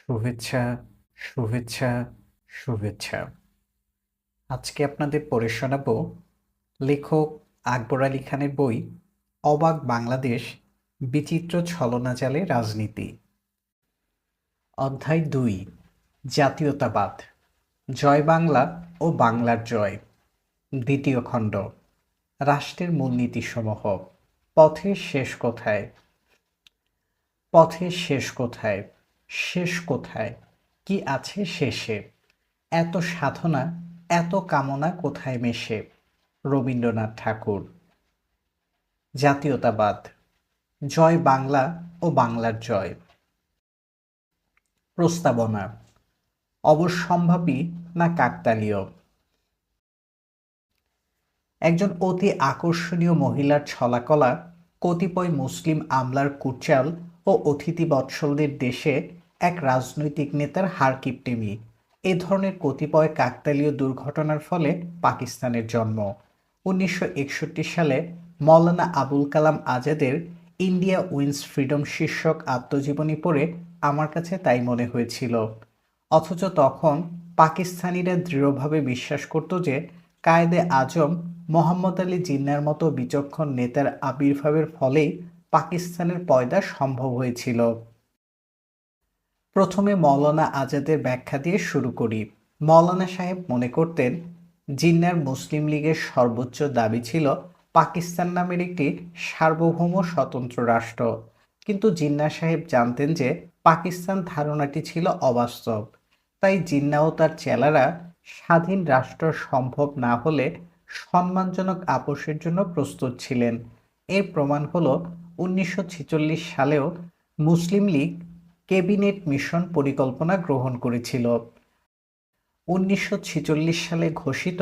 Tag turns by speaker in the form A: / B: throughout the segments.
A: শুভেচ্ছা, শুভেচ্ছা, শুভেচ্ছা। আজকে আপনাদের পড়ে শোনাবো লেখক আকবর আলী খানের বই অবাক বাংলাদেশ বিচিত্র ছলনাজালে রাজনীতি। অধ্যায় ২, জাতীয়তাবাদ, জয় বাংলা ও বাংলার জয়। দ্বিতীয় খণ্ড, রাষ্ট্রের মূলনীতিসমূহ। পথের শেষ কোথায়? পথের শেষ কোথায়? শেষ কোথায়? কি আছে শেষে? এত সাধনা, এত কামনা কোথায় মেশে? রবীন্দ্রনাথ ঠাকুর। জাতীয়তাবাদ, জয় বাংলা ও বাংলার জয়। প্রস্তাবনা, অবশ্যম্ভাবী না কাকতালীয়? একজন অতি আকর্ষণীয় মহিলার ছলাকলা কতিপয় মুসলিম আমলার কুচাল ও অতিথি বৎসলদের দেশে এক রাজনৈতিক নেতার হারকিপটেমি, এ ধরনের কতিপয় কাকতালীয় দুর্ঘটনার ফলে পাকিস্তানের জন্ম। 1961 সালে মওলানা আবুল কালাম আজাদের ইন্ডিয়া উইন্স ফ্রিডম শীর্ষক আত্মজীবনী পড়ে আমার কাছে তাই মনে হয়েছিল। অথচ তখন পাকিস্তানিরা দৃঢ়ভাবে বিশ্বাস করত যে কায়েদে আজম মোহাম্মদ আলী জিন্নাহর মতো বিচক্ষণ নেতার আবির্ভাবের ফলেই পাকিস্তানের পয়দা সম্ভব হয়েছিল। প্রথমে মওলানা আজাদের ব্যাখ্যা দিয়ে শুরু করি। মওলানা সাহেব মনে করতেন জিন্নাহর মুসলিম লীগের সর্বোচ্চ দাবি ছিল পাকিস্তান নামের একটি সার্বভৌম স্বতন্ত্র রাষ্ট্র, কিন্তু জিন্নাহ সাহেব জানতেন যে পাকিস্তান ধারণাটি ছিল অবাস্তব। তাই জিন্নাহ ও তার চেলারা স্বাধীন রাষ্ট্র সম্ভব না হলে সম্মানজনক আপোষের জন্য প্রস্তুত ছিলেন। এর প্রমাণ হলো 1946 সালেও মুসলিম লীগ ক্যাবিনেট মিশন পরিকল্পনা গ্রহণ করেছিল। 1946 সালে ঘোষিত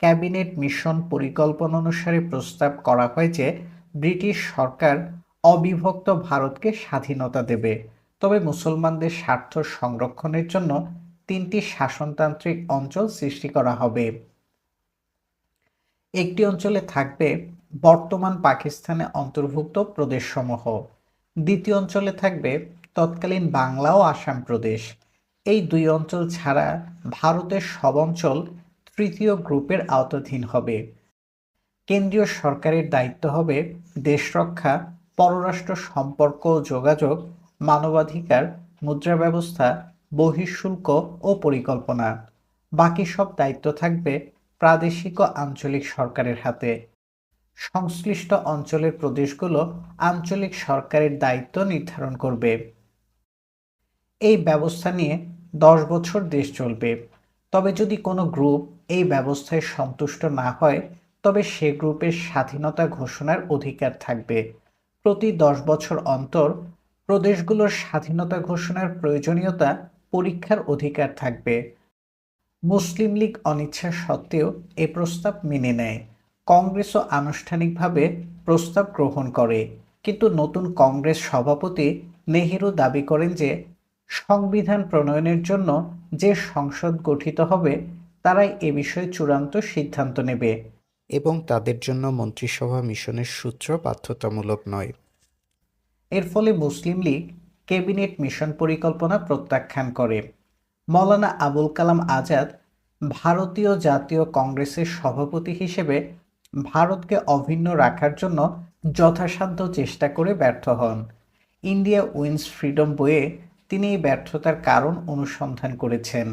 A: ক্যাবিনেট মিশন পরিকল্পনা অনুসারে প্রস্তাব করা হয় যে ব্রিটিশ সরকার অবিভক্ত ভারতকে স্বাধীনতা দেবে, তবে মুসলমানদের স্বার্থ সংরক্ষণের জন্য 3টি শাসনতান্ত্রিক অঞ্চল সৃষ্টি করা হবে। একটি অঞ্চলে থাকবে বর্তমান পাকিস্তানে অন্তর্ভুক্ত প্রদেশসমূহ, দ্বিতীয় অঞ্চলে থাকবে তৎকালীন বাংলা ও আসাম প্রদেশ। এই দুই অঞ্চল ছাড়া ভারতের সব অঞ্চল তৃতীয় গ্রুপের আওতাধীন হবে। কেন্দ্রীয় সরকারের দায়িত্ব হবে দেশ রক্ষা, পররাষ্ট্র সম্পর্ক ও যোগাযোগ, মানবাধিকার, মুদ্রা ব্যবস্থা, বহিঃশুল্ক ও পরিকল্পনা। বাকি সব দায়িত্ব থাকবে প্রাদেশিক ও আঞ্চলিক সরকারের হাতে। সংশ্লিষ্ট অঞ্চলের প্রদেশগুলো আঞ্চলিক সরকারের দায়িত্ব নির্ধারণ করবে। এই ব্যবস্থা নিয়ে 10 বছর দেশ চলবে। তবে যদি কোনো গ্রুপ এই ব্যবস্থায় সন্তুষ্ট না হয়, তবে সে গ্রুপের স্বাধীনতা ঘোষণার অধিকার থাকবে। প্রতি 10 বছর অন্তর প্রদেশগুলোর স্বাধীনতা ঘোষণার প্রয়োজনীয়তা পরীক্ষার অধিকার থাকবে। মুসলিম লীগ অনিচ্ছা সত্ত্বেও এ প্রস্তাব মেনে নেয়। কংগ্রেসও আনুষ্ঠানিকভাবে প্রস্তাব গ্রহণ করে, কিন্তু নতুন কংগ্রেস সভাপতি নেহেরু দাবি করেন যে সংবিধান প্রণয়নের জন্য যে সংসদ গঠিত হবে তারাই এ বিষয়ে চূড়ান্ত সিদ্ধান্ত নেবে এবং তাদের জন্য মন্ত্রিসভা মিশনের সূত্র বাধ্যতামূলক নয়। এর ফলে মুসলিম লীগ ক্যাবিনেট মিশন পরিকল্পনা প্রত্যাখ্যান করে। মওলানা আবুল কালাম আজাদ ভারতীয় জাতীয় কংগ্রেসের সভাপতি হিসেবে ভারতকে অভিন্ন রাখার জন্য যথাসাধ্য চেষ্টা করে ব্যর্থ হন। ইন্ডিয়া উইন্স ফ্রিডম বইয়ে তিনি এই ব্যর্থতার কারণ অনুসন্ধান করেছেন।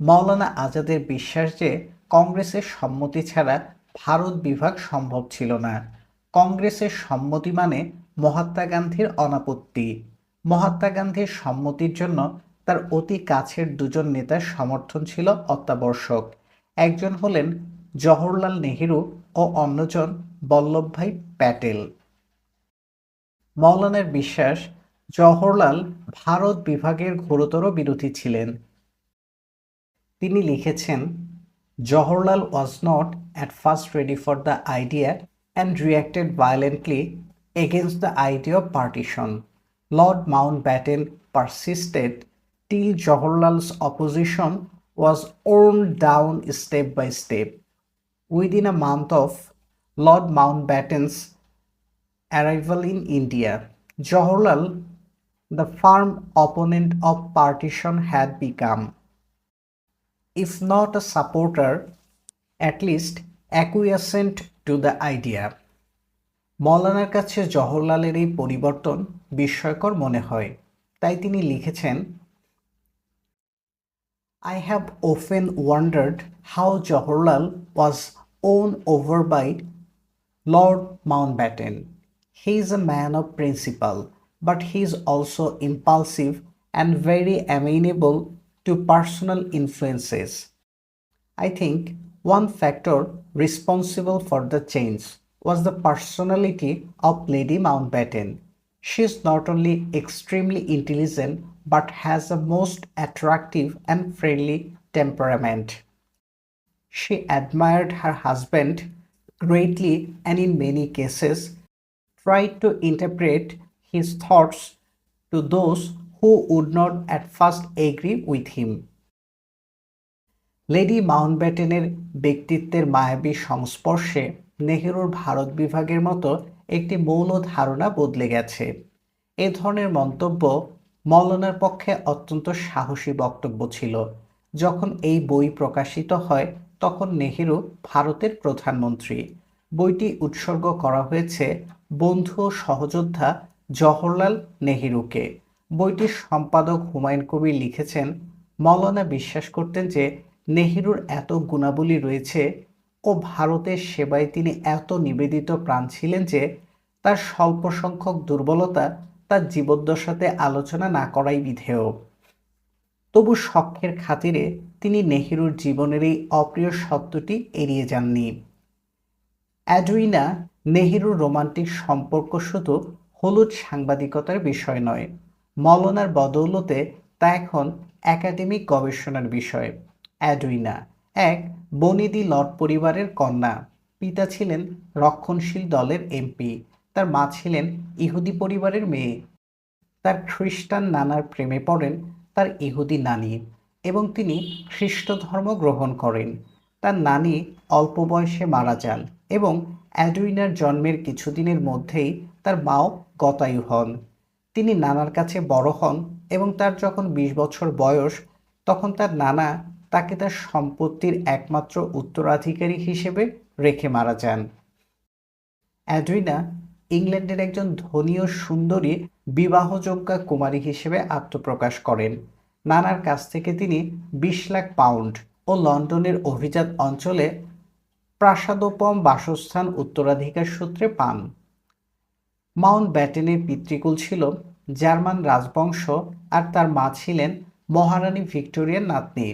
A: মওলানা আজাদের বিশ্বাস যে কংগ্রেসের সম্মতি ছাড়া ভারত বিভাগ সম্ভব ছিল না। কংগ্রেসের সম্মতি মানে মহাত্মা গান্ধীর অনাপত্তি। মহাত্মা গান্ধীর সম্মতির জন্য তার অতি কাছের দুজন নেতার সমর্থন ছিল অত্যাবশ্যক। একজন হলেন জওহরলাল নেহেরু ও অন্যজন বল্লভভাই প্যাটেল। মওলানার বিশ্বাস জওহরলাল ভারত বিভাগের ঘোরতর বিরোধী ছিলেন। তিনি লিখেছেন, Jawaharlal was not at first ready for the idea and reacted violently against the idea of partition. Lord Mountbatten persisted till Jawaharlal's opposition was worn down step by step. Within a month of Lord Mountbatten's arrival in India, Jawaharlal the firm opponent of partition had become, if not a supporter, at least acquiescent to the idea. মওলানার কাছে জওহরলালের এই পরিবর্তন বিস্ময়কর মনে হয়, তাই তিনি লিখেছেন, I have often wondered how Jawaharlal was won over by Lord Mountbatten. He is a man of principle, but he is also impulsive and very amenable to personal influences. I think one factor responsible for the change was the personality of Lady Mountbatten. She is not only extremely intelligent but has a most attractive and friendly temperament. She admired her husband greatly and in many cases tried to interpret his thoughts to those who would not at first agree with him. Lady মাউন্টব্যাটেনের ব্যক্তিত্বের মায়াবী সংস্পর্শে নেহেরুর ভারত বিভাগের মতো একটি মৌল ধারণা বদলে গেছে। এ ধরনের মন্তব্য মওলানার পক্ষে অত্যন্ত সাহসী বক্তব্য ছিল। যখন এই বই প্রকাশিত হয় তখন নেহেরু ভারতের প্রধানমন্ত্রী। বইটি উৎসর্গ করা হয়েছে বন্ধু ও সহযোদ্ধা জওহরলাল নেহেরুকে। বইটির সম্পাদক হুমায়ুন কবির লিখেছেন, মওলানা বিশ্বাস করতেন যে নেহেরুর এত গুণাবলী রয়েছে ও ভারতের সেবায় তিনি এত নিবেদিত প্রাণ ছিলেন যে তার স্বল্প সংখ্যক দুর্বলতা তার জীবদ্দশাতে আলোচনা না করাই বিধেয়। তবু শখের খাতিরে তিনি নেহেরুর জীবনের এই অপ্রিয় সত্যটি এড়িয়ে যাননি। অ্যাডউইনা নেহেরুর রোমান্টিক সম্পর্ক শুধু হলুদ সাংবাদিকতার বিষয় নয়, মওলানার বদৌলতে তা এখন একাডেমিক গবেষণার বিষয়। অ্যাডউইনা এক বনিদি লর্ড পরিবারের কন্যা। পিতা ছিলেন রক্ষণশীল দলের এমপি, তার মা ছিলেন ইহুদি পরিবারের মেয়ে। তার খ্রিস্টান নানার প্রেমে পড়েন তার ইহুদি নানি এবং তিনি খ্রিস্ট ধর্ম গ্রহণ করেন। তার নানি অল্প বয়সে মারা যান এবং অ্যাডউইনার জন্মের কিছুদিনের মধ্যেই তার মাও গতায়ু হন। তিনি নানার কাছে বড় হন এবং তার যখন 20 বছর বয়স তখন তার নানা তাকে তার সম্পত্তির একমাত্র উত্তরাধিকারী হিসেবে রেখে মারা যান। অ্যাডউইনা ইংল্যান্ডের একজন ধনী ও সুন্দরী বিবাহযোগ্যা কুমারী হিসেবে আত্মপ্রকাশ করেন। নানার কাছ থেকে তিনি 20 লাখ পাউন্ড ও লন্ডনের অভিজাত অঞ্চলে প্রাসাদোপম বাসস্থান উত্তরাধিকার সূত্রে পান। মাউন্টব্যাটেনের পিতৃকুল ছিল জার্মান রাজবংশ আর তার মা ছিলেন মহারানী ভিক্টোরিয়ার নাতনি।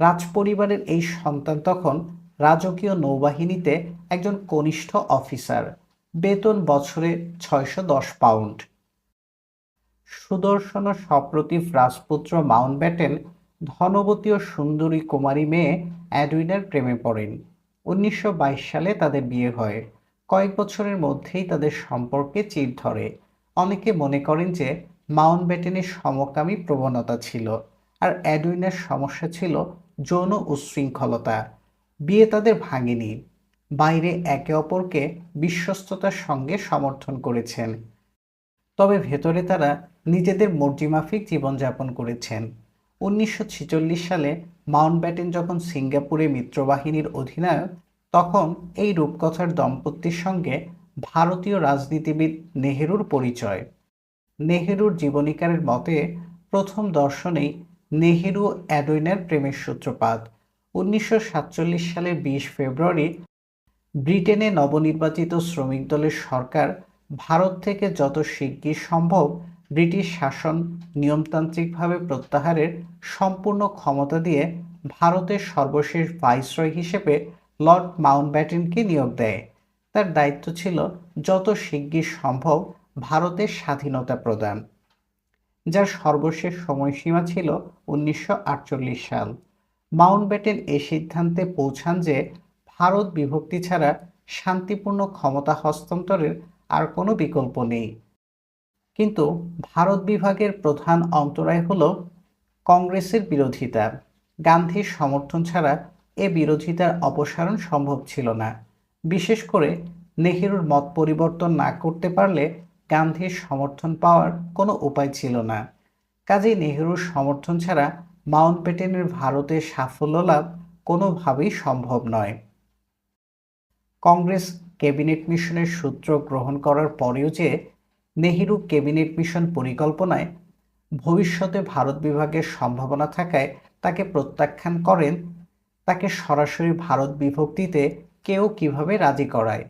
A: রাজপরিবারের এই সন্তান তখন রাজকীয় নৌবাহিনীতে একজন কনিষ্ঠ অফিসার, বেতন বছরে 610 পাউন্ড। সুদর্শন ও সপ্রতিভ রাজপুত্র মাউন্টব্যাটেন ধনবতী ও সুন্দরী কুমারী মেয়ে অ্যাডউইনার প্রেমে পড়েন। 1922 সালে তাদের বিয়ে হয়। কয়েক বছরের মধ্যেই তাদের সম্পর্কে চির ধরে। অনেকে মনে করেন যে মাউন্টব্যাটেনের সমকামী প্রবণতা ছিল আর অ্যাডউইনার সমস্যা ছিল যৌন উচ্ছৃঙ্খলতা। বিয়ে তাদের ভাঙেনি, বাইরে একে অপরকে বিশ্বস্ততার সঙ্গে সমর্থন করেছেন, তবে ভেতরে তারা নিজেদের মর্জিমাফিক জীবনযাপন করেছেন। 1946 সালে মাউন্টব্যাটেন যখন সিঙ্গাপুরে মিত্রবাহিনীর অধিনায়ক, তখন এই রূপকথার দম্পতির সঙ্গে ভারতীয় রাজনীতিবিদ নেহেরুর পরিচয়। নেহেরুর জীবনীকারের মতে প্রথম দর্শনেই নেহেরু অ্যাডউইনার প্রেমের সূত্রপাত। 1947 সালের 20 ফেব্রুয়ারি ব্রিটেনে নবনির্বাচিত শ্রমিক দলের সরকার ভারত থেকে যত শিগগির সম্ভব ব্রিটিশ শাসন নিয়মতান্ত্রিকভাবে প্রত্যাহারের সম্পূর্ণ ক্ষমতা দিয়ে ভারতের সর্বশেষ ভাইসরয় হিসেবে লর্ড মাউন্টব্যাটেনকে নিয়োগ দেয়। তার দায়িত্ব ছিল যত শিগগির সম্ভব ভারতের স্বাধীনতা প্রদান, যার সর্বশেষ সময়সীমা ছিল 1948 সাল। মাউন্টব্যাটেন এ সিদ্ধান্তে পৌঁছান যে ভারত বিভক্তি ছাড়া শান্তিপূর্ণ ক্ষমতা হস্তান্তরের আর কোনো বিকল্প নেই। কিন্তু ভারত বিভাগের প্রধান অন্তরায় হল কংগ্রেসের বিরোধিতা। গান্ধীর সমর্থন ছাড়া এ বিরোধিতার অপসারণ সম্ভব ছিল না। বিশেষ করে নেহেরুর মত পরিবর্তন না করতে পারলে গান্ধীর সমর্থন পাওয়ার কোনো উপায় ছিল না। কাজেই নেহেরুর সমর্থন ছাড়া মাউন্টব্যাটেনের ভারতে সাফল্য লাভ কোনোভাবেই সম্ভব নয়। কংগ্রেস ক্যাবিনেট মিশনের সূত্র গ্রহণ করার পরেও যে নেহেরু ক্যাবিনেট মিশন পরিকল্পনায় ভবিষ্যতে ভারত বিভাগের সম্ভাবনা থাকায় তাকে প্রত্যাখ্যান করেন, তাকে সরাসরি ভারত বিভক্তিতে কেউ কিভাবে রাজি করায়?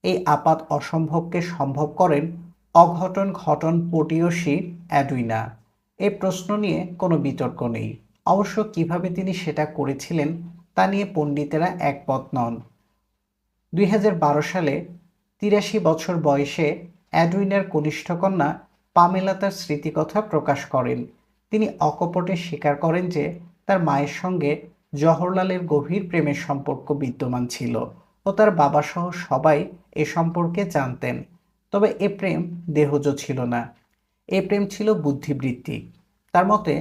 A: এই আপাত অসম্ভবকে সম্ভব করেন অঘটন ঘটন পটীয়সী অ্যাডুইনা। এ প্রশ্ন নিয়ে কোনো বিতর্ক নেই। অবশ্য কিভাবে তিনি সেটা করেছিলেন তা নিয়ে পণ্ডিতেরা একমত নন। 2012 সালে 83 বছর বয়সে অ্যাডুইনার কনিষ্ঠ কন্যা পামেলা তার স্মৃতিকথা প্রকাশ করেন। তিনি অকপটে স্বীকার করেন যে তার মায়ের সঙ্গে জওহরলালের গভীর প্রেমের সম্পর্ক বিদ্যমান ছিল ও তার বাবাসহ সবাই এ সম্পর্কে জানতেন। তবে এ প্রেম দেহজ ছিল না, এ প্রেম ছিল বুদ্ধিবৃত্তিক। তার মতে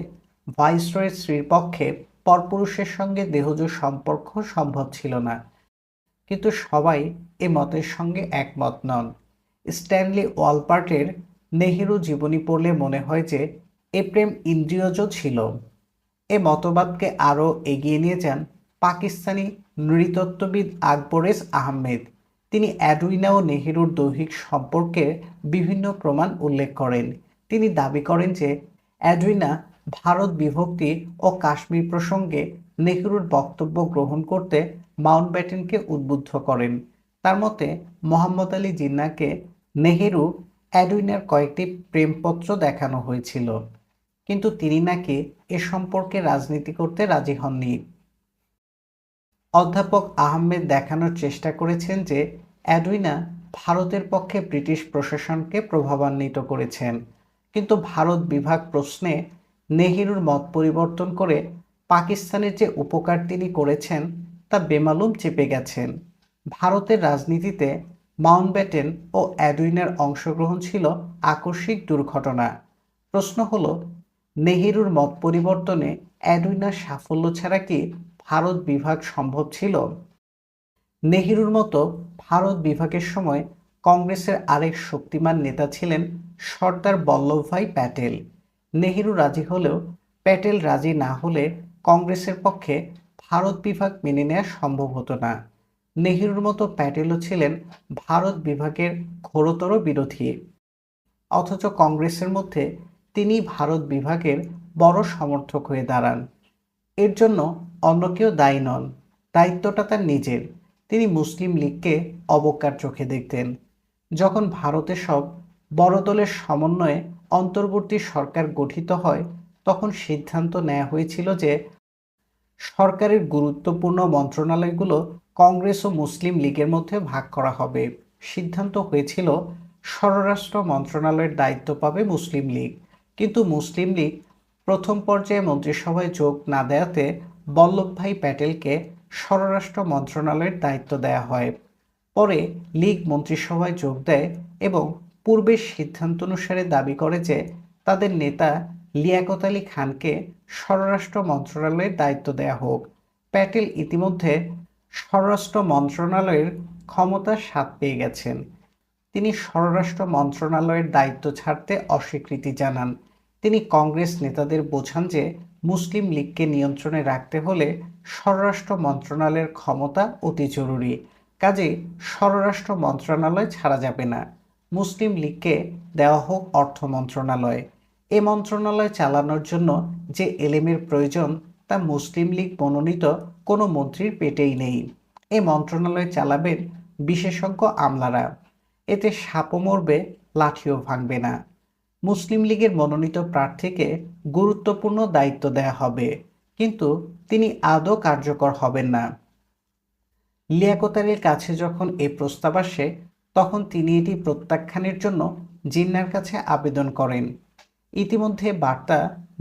A: ভাইসরয়ের স্ত্রীর পক্ষে পরপুরুষের সঙ্গে দেহজ সম্পর্ক সম্ভব ছিল না, কিন্তু সবাই এ মতের সঙ্গে একমত নন। স্ট্যানলি ওয়ালপার্টের নেহেরু জীবনী পড়লে মনে হয় যে এ প্রেম ইন্দ্রিয়জ ছিল। এ মতবাদকে আরও এগিয়ে নিয়ে যান পাকিস্তানি নৃতত্ত্ববিদ আকবরেজ আহমেদ। তিনি অ্যাডুইনা ও নেহেরুর দৈহিক সম্পর্কের বিভিন্ন প্রমাণ উল্লেখ করেন। তিনি দাবি করেন যে অ্যাডুইনা ভারত বিভক্তি ও কাশ্মীর প্রসঙ্গে নেহেরুর বক্তব্য গ্রহণ করতে মাউন্টব্যাটেনকে উদ্বুদ্ধ করেন। তার মতে মোহাম্মদ আলী জিন্নাহকে নেহেরু অ্যাডুইনার কয়েকটি প্রেমপত্র দেখানো হয়েছিল, কিন্তু তিনি নাকি এ সম্পর্কে রাজনীতি করতে রাজি হননি। অধ্যাপক আহমেদ দেখানোর চেষ্টা করেছেন যে অ্যাডুইনা ভারতের পক্ষে ব্রিটিশ প্রশাসনকে প্রভাবান্বিত করেছেন, কিন্তু ভারত বিভাগ প্রশ্নে নেহেরুর মত পরিবর্তন করে পাকিস্তানের যে উপকার তিনি করেছেন তা বেমালুম চেপে গেছেন। ভারতের রাজনীতিতে মাউন্টব্যাটেন ও অ্যাডুইনার অংশগ্রহণ ছিল আকস্মিক দুর্ঘটনা। প্রশ্ন হলো, নেহেরুর মত পরিবর্তনে অ্যাডুইনার সাফল্য ছাড়া কি ভারত বিভাগ সম্ভব ছিল? নেহেরুর মতো ভারত বিভাগের সময় কংগ্রেসের আরেক শক্তিমান নেতা ছিলেন সর্দার বল্লভভাই প্যাটেল। নেহেরু রাজি হলেও প্যাটেল রাজি না হলে কংগ্রেসের পক্ষে ভারত বিভাগ মেনে নেওয়া সম্ভব হতো না। নেহেরুর মতো প্যাটেলও ছিলেন ভারত বিভাগের ঘোরতর বিরোধী, অথচ কংগ্রেসের মধ্যে তিনি ভারত বিভাগের বড় সমর্থক হয়ে দাঁড়ান। এর জন্য অন্য কেউ দায়ী নন, দায়িত্বটা তার নিজের। তিনি মুসলিম লীগকে অবজ্ঞার চোখে দেখতেন। যখন ভারতে সব বড় দলের সমন্বয়ে অন্তর্বর্তী সরকার গঠিত হয়, তখন সিদ্ধান্ত নেওয়া হয়েছিল যে সরকারের গুরুত্বপূর্ণ মন্ত্রণালয়গুলো কংগ্রেস ও মুসলিম লীগের মধ্যে ভাগ করা হবে। সিদ্ধান্ত হয়েছিল স্বরাষ্ট্র মন্ত্রণালয়ের দায়িত্ব পাবে মুসলিম লীগ, কিন্তু মুসলিম লীগ প্রথম পর্যায়ে মন্ত্রিসভায় যোগ না দেওয়াতে বল্লভভাই প্যাটেলকে স্বরাষ্ট্র মন্ত্রণালয়ের দায়িত্ব দেওয়া হয়। পরে লীগ মন্ত্রিসভায় যোগ দেয় এবং পূর্বের সিদ্ধান্ত অনুসারে দাবি করে যে তাদের নেতা লিয়াকত আলী খানকে স্বরাষ্ট্র মন্ত্রণালয়ের দায়িত্ব দেওয়া হোক। প্যাটেল ইতিমধ্যে স্বরাষ্ট্র মন্ত্রণালয়ের ক্ষমতার স্বাদ পেয়ে গেছেন। তিনি স্বরাষ্ট্র মন্ত্রণালয়ের দায়িত্ব ছাড়তে অস্বীকৃতি জানান। তিনি কংগ্রেস নেতাদের বোঝান যে মুসলিম লীগকে নিয়ন্ত্রণে রাখতে হলে স্বরাষ্ট্র মন্ত্রণালয়ের ক্ষমতা অতি জরুরি, কাজেই স্বরাষ্ট্র মন্ত্রণালয় ছাড়া যাবে না। মুসলিম লীগকে দেওয়া হোক অর্থ মন্ত্রণালয়। এ মন্ত্রণালয় চালানোর জন্য যে এলেমের প্রয়োজন তা মুসলিম লীগ মনোনীত কোনো মন্ত্রীর পেটেই নেই। এ মন্ত্রণালয় চালাবেন বিশেষজ্ঞ আমলারা। এতে সাপও মরবে, লাঠিও ভাঙবে না। মুসলিম লীগের মনোনীত প্রার্থীকে গুরুত্বপূর্ণ দায়িত্ব দেয়া হবে, কিন্তু তিনি আদৌ কার্যকর হবেন না। লিয়াকত আলীর কাছে যখন এ প্রস্তাব আসে, তখন তিনি এটি প্রত্যাখ্যানের জন্য জিন্নাহর কাছে আবেদন করেন। ইতিমধ্যে বার্তা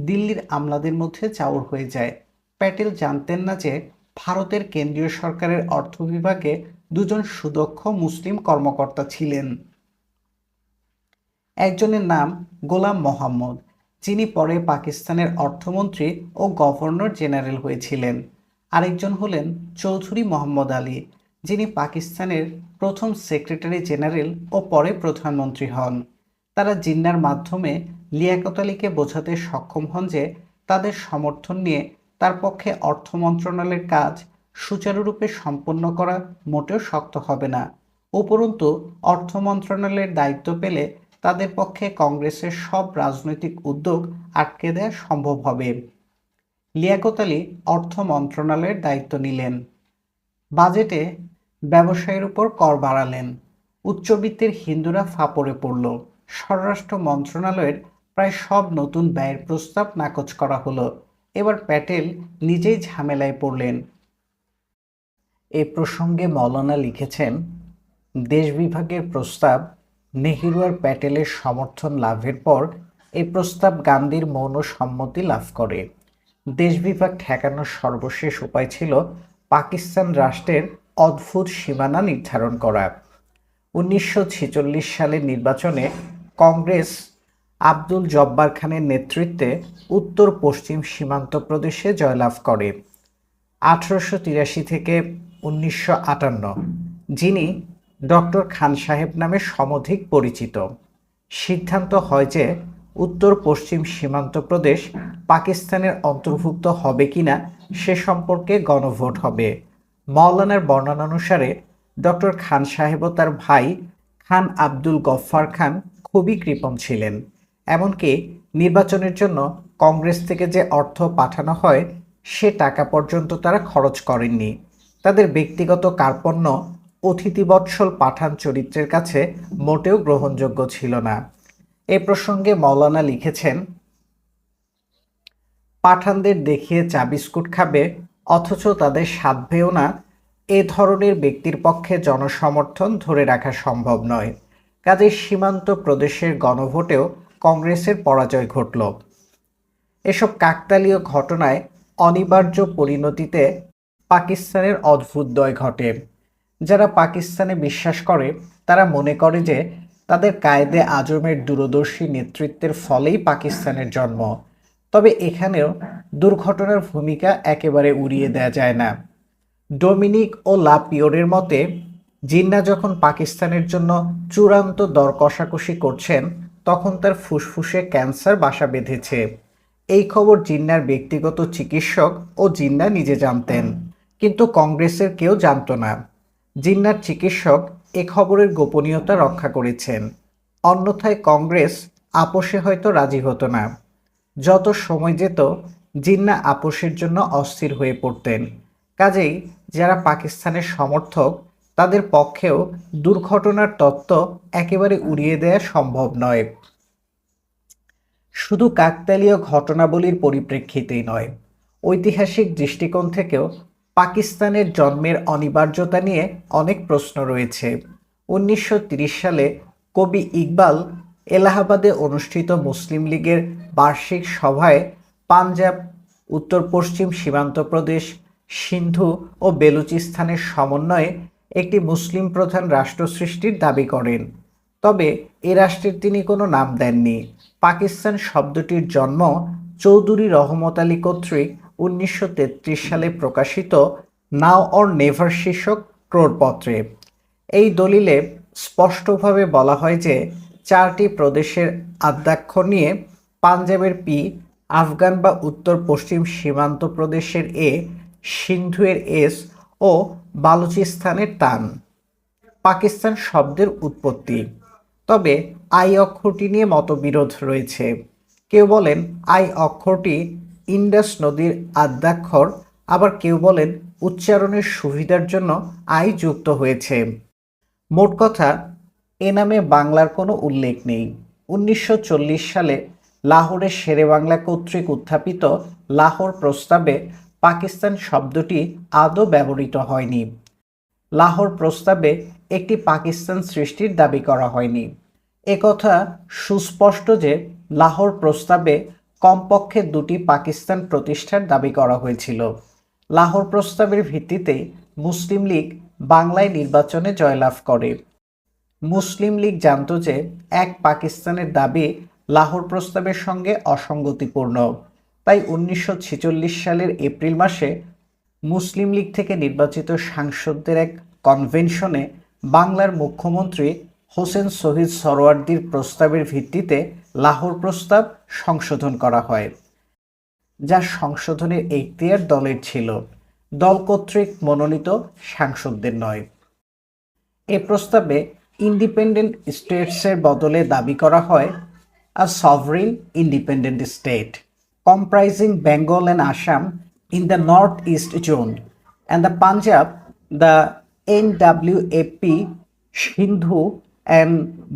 A: দিল্লির আমলাদের মধ্যে চাউর হয়ে যায়। প্যাটেল জানতেন না যে ভারতের কেন্দ্রীয় সরকারের অর্থ বিভাগে দুজন সুদক্ষ মুসলিম কর্মকর্তা ছিলেন। একজনের নাম গোলাম মোহাম্মদ, যিনি পরে পাকিস্তানের অর্থমন্ত্রী ও গভর্নর জেনারেল হয়েছিলেন। আরেকজন হলেন চৌধুরী মোহাম্মদ আলী, যিনি পাকিস্তানের প্রথম সেক্রেটারি জেনারেল ও পরে প্রধানমন্ত্রী হন। তারা জিন্নার মাধ্যমে লিয়াকত আলীকে বোঝাতে সক্ষম হন যে তাদের সমর্থন নিয়ে তার পক্ষে অর্থ মন্ত্রণালয়ের কাজ সুচারুরূপে সম্পন্ন করা মোটেও শক্ত হবে না। উপরন্তু অর্থ মন্ত্রণালয়ের দায়িত্ব পেলে তাদের পক্ষে কংগ্রেসের সব রাজনৈতিক উদ্যোগ আটকে দেওয়া সম্ভব হবে। লিয়াকত আলী অর্থ মন্ত্রণালয়ের দায়িত্ব নিলেন। বাজেটে ব্যবসায়ের উপর কর বাড়ালেন। উচ্চবিত্তের হিন্দুরা ফাঁপড়ে পড়ল। স্বরাষ্ট্র মন্ত্রণালয়ের প্রায় সব নতুন ব্যয়ের প্রস্তাব নাকচ করা হলো। এবার প্যাটেল নিজেই ঝামেলায় পড়লেন। এ প্রসঙ্গে মৌলানা লিখেছেন, দেশ বিভাগের প্রস্তাব নেহেরু আর প্যাটেলের সমর্থন লাভের পর এই প্রস্তাব গান্ধীর মৌন সম্মতি লাভ করে। দেশ বিভাগ ঠেকানোর সর্বশেষ উপায় ছিল পাকিস্তান রাষ্ট্রের অদ্ভুত সীমানা নির্ধারণ করা। 1946 সালের নির্বাচনে কংগ্রেস আব্দুল জব্বার খানের নেতৃত্বে উত্তর পশ্চিম সীমান্ত প্রদেশে জয়লাভ করে। 1883 থেকে 1958, যিনি ডক্টর খান সাহেব নামে সমধিক পরিচিত। সিদ্ধান্ত হয় যে উত্তর পশ্চিম সীমান্ত প্রদেশ পাকিস্তানের অন্তর্ভুক্ত হবে কিনা সে সম্পর্কে গণভোট হবে। মৌলানার বর্ণনা অনুসারে ডক্টর খান সাহেব ও তার ভাই খান আব্দুল গফ্ফার খান খুবই কৃপণ ছিলেন। এমনকি নির্বাচনের জন্য কংগ্রেস থেকে যে অর্থ পাঠানো হয় সে টাকা পর্যন্ত তারা খরচ করেননি। তাদের ব্যক্তিগত কার্পণ্য অতিথিবৎসল পাঠান চরিত্রের কাছে মোটেও গ্রহণযোগ্য ছিল না। এ প্রসঙ্গে মৌলানা লিখেছেন, পাঠানদের দেখিয়ে চা বিস্কুট খাবে অথচ তাদের সাধ্যেও না, এ ধরনের ব্যক্তির পক্ষে জনসমর্থন ধরে রাখা সম্ভব নয়। কাজেই সীমান্ত প্রদেশের গণভোটেও কংগ্রেসের পরাজয় ঘটল। এসব কাকতালীয় ঘটনায় অনিবার্য পরিণতিতে পাকিস্তানের অদ্ভুতদ্বয় ঘটে। যারা পাকিস্তানে বিশ্বাস করে তারা মনে করে যে তাদের কায়েদে আজমের দূরদর্শী নেতৃত্বের ফলেই পাকিস্তানের জন্ম। তবে এখানেও দুর্ঘটনার ভূমিকা একেবারে উড়িয়ে দেওয়া যায় না। ডোমিনিক ও লা পিওরের মতে, জিন্না যখন পাকিস্তানের জন্য চূড়ান্ত দর কষাকষি করছেন তখন তার ফুসফুসে ক্যান্সার বাসা বেঁধেছে। এই খবর জিন্নার ব্যক্তিগত চিকিৎসক ও জিন্না নিজে জানতেন, কিন্তু কংগ্রেসের কেউ জানত না। জিন্নার চিকিৎসক এ খবরের গোপনীয়তা রক্ষা করেছেন। অন্যথায় কংগ্রেস আপোষে হয়তো রাজি হতো না। যত সময় যেত জিন্না আপোষের জন্য অস্থির হয়ে পড়তেন। কাজেই যারা পাকিস্তানের সমর্থক তাদের পক্ষেও দুর্ঘটনার তত্ত্ব একেবারে উড়িয়ে দেওয়া সম্ভব নয়। শুধু কাকতালীয় ঘটনাবলীর পরিপ্রেক্ষিতেই নয়, ঐতিহাসিক দৃষ্টিকোণ থেকেও পাকিস্তানের জন্মের অনিবার্যতা নিয়ে অনেক প্রশ্ন রয়েছে। 1930 সালে কবি ইকবাল এলাহাবাদে অনুষ্ঠিত মুসলিম লীগের বার্ষিক সভায় পাঞ্জাব, উত্তর পশ্চিম সীমান্ত প্রদেশ, সিন্ধু ও বেলুচিস্তানের সমন্বয়ে একটি মুসলিম প্রধান রাষ্ট্র সৃষ্টির দাবি করেন। তবে এ রাষ্ট্রের তিনি কোনো নাম দেননি। পাকিস্তান শব্দটির জন্ম চৌধুরী রহমত আলী কর্তৃক 1933 সালে প্রকাশিত নাও অর নেভার শীর্ষক ক্রোড়পত্রে। এই দলিলে স্পষ্টভাবে বলা হয় যে 4টি প্রদেশের আদ্যাক্ষর নিয়ে পাঞ্জাবের পি, আফগান বা উত্তর পশ্চিম সীমান্ত প্রদেশের এ, সিন্ধুয়ের এস ও বালুচিস্তানের তান পাকিস্তান শব্দের উৎপত্তি। তবে আই অক্ষরটি নিয়ে মতবিরোধ রয়েছে। কেউ বলেন আই অক্ষরটি ইন্ডাস নদীর আদ্যাক্ষর, আবার কেউ বলেন উচ্চারণের সুবিধার জন্য আই যুক্ত হয়েছে। মোট কথা, এ নামে বাংলার কোনো উল্লেখ নেই। 1940 সালে লাহোরের শেরে বাংলা কর্তৃক উত্থাপিত লাহোর প্রস্তাবে পাকিস্তান শব্দটি আদৌ ব্যবহৃত হয়নি। লাহোর প্রস্তাবে একটি পাকিস্তান সৃষ্টির দাবি করা হয়নি। একথা সুস্পষ্ট যে লাহোর প্রস্তাবে কমপক্ষে 2টি পাকিস্তান প্রতিষ্ঠার দাবি করা হয়েছিল। লাহোর প্রস্তাবের ভিত্তিতে মুসলিম লীগ বাংলায় নির্বাচনে জয়লাভ করে। মুসলিম লীগ জানত যে এক পাকিস্তানের দাবি লাহোর প্রস্তাবের সঙ্গে অসঙ্গতিপূর্ণ। তাই 1946 সালের এপ্রিল মাসে মুসলিম লীগ থেকে নির্বাচিত সাংসদদের এক কনভেনশনে বাংলার মুখ্যমন্ত্রী হোসেন শহীদ সোহরাওয়ার্দীর প্রস্তাবের ভিত্তিতে লাহোর প্রস্তাব সংশোধন করা হয়, যা সংশোধনের এখতিয়ার দলের ছিল, দল কর্তৃক মনোনীত সাংসদদের নয়। এ প্রস্তাবে ইন্ডিপেন্ডেন্ট স্টেটসের বদলে দাবি করা হয় a sovereign independent state comprising Bengal and Assam in the northeast zone and the Punjab, the NWAP, Sindhu and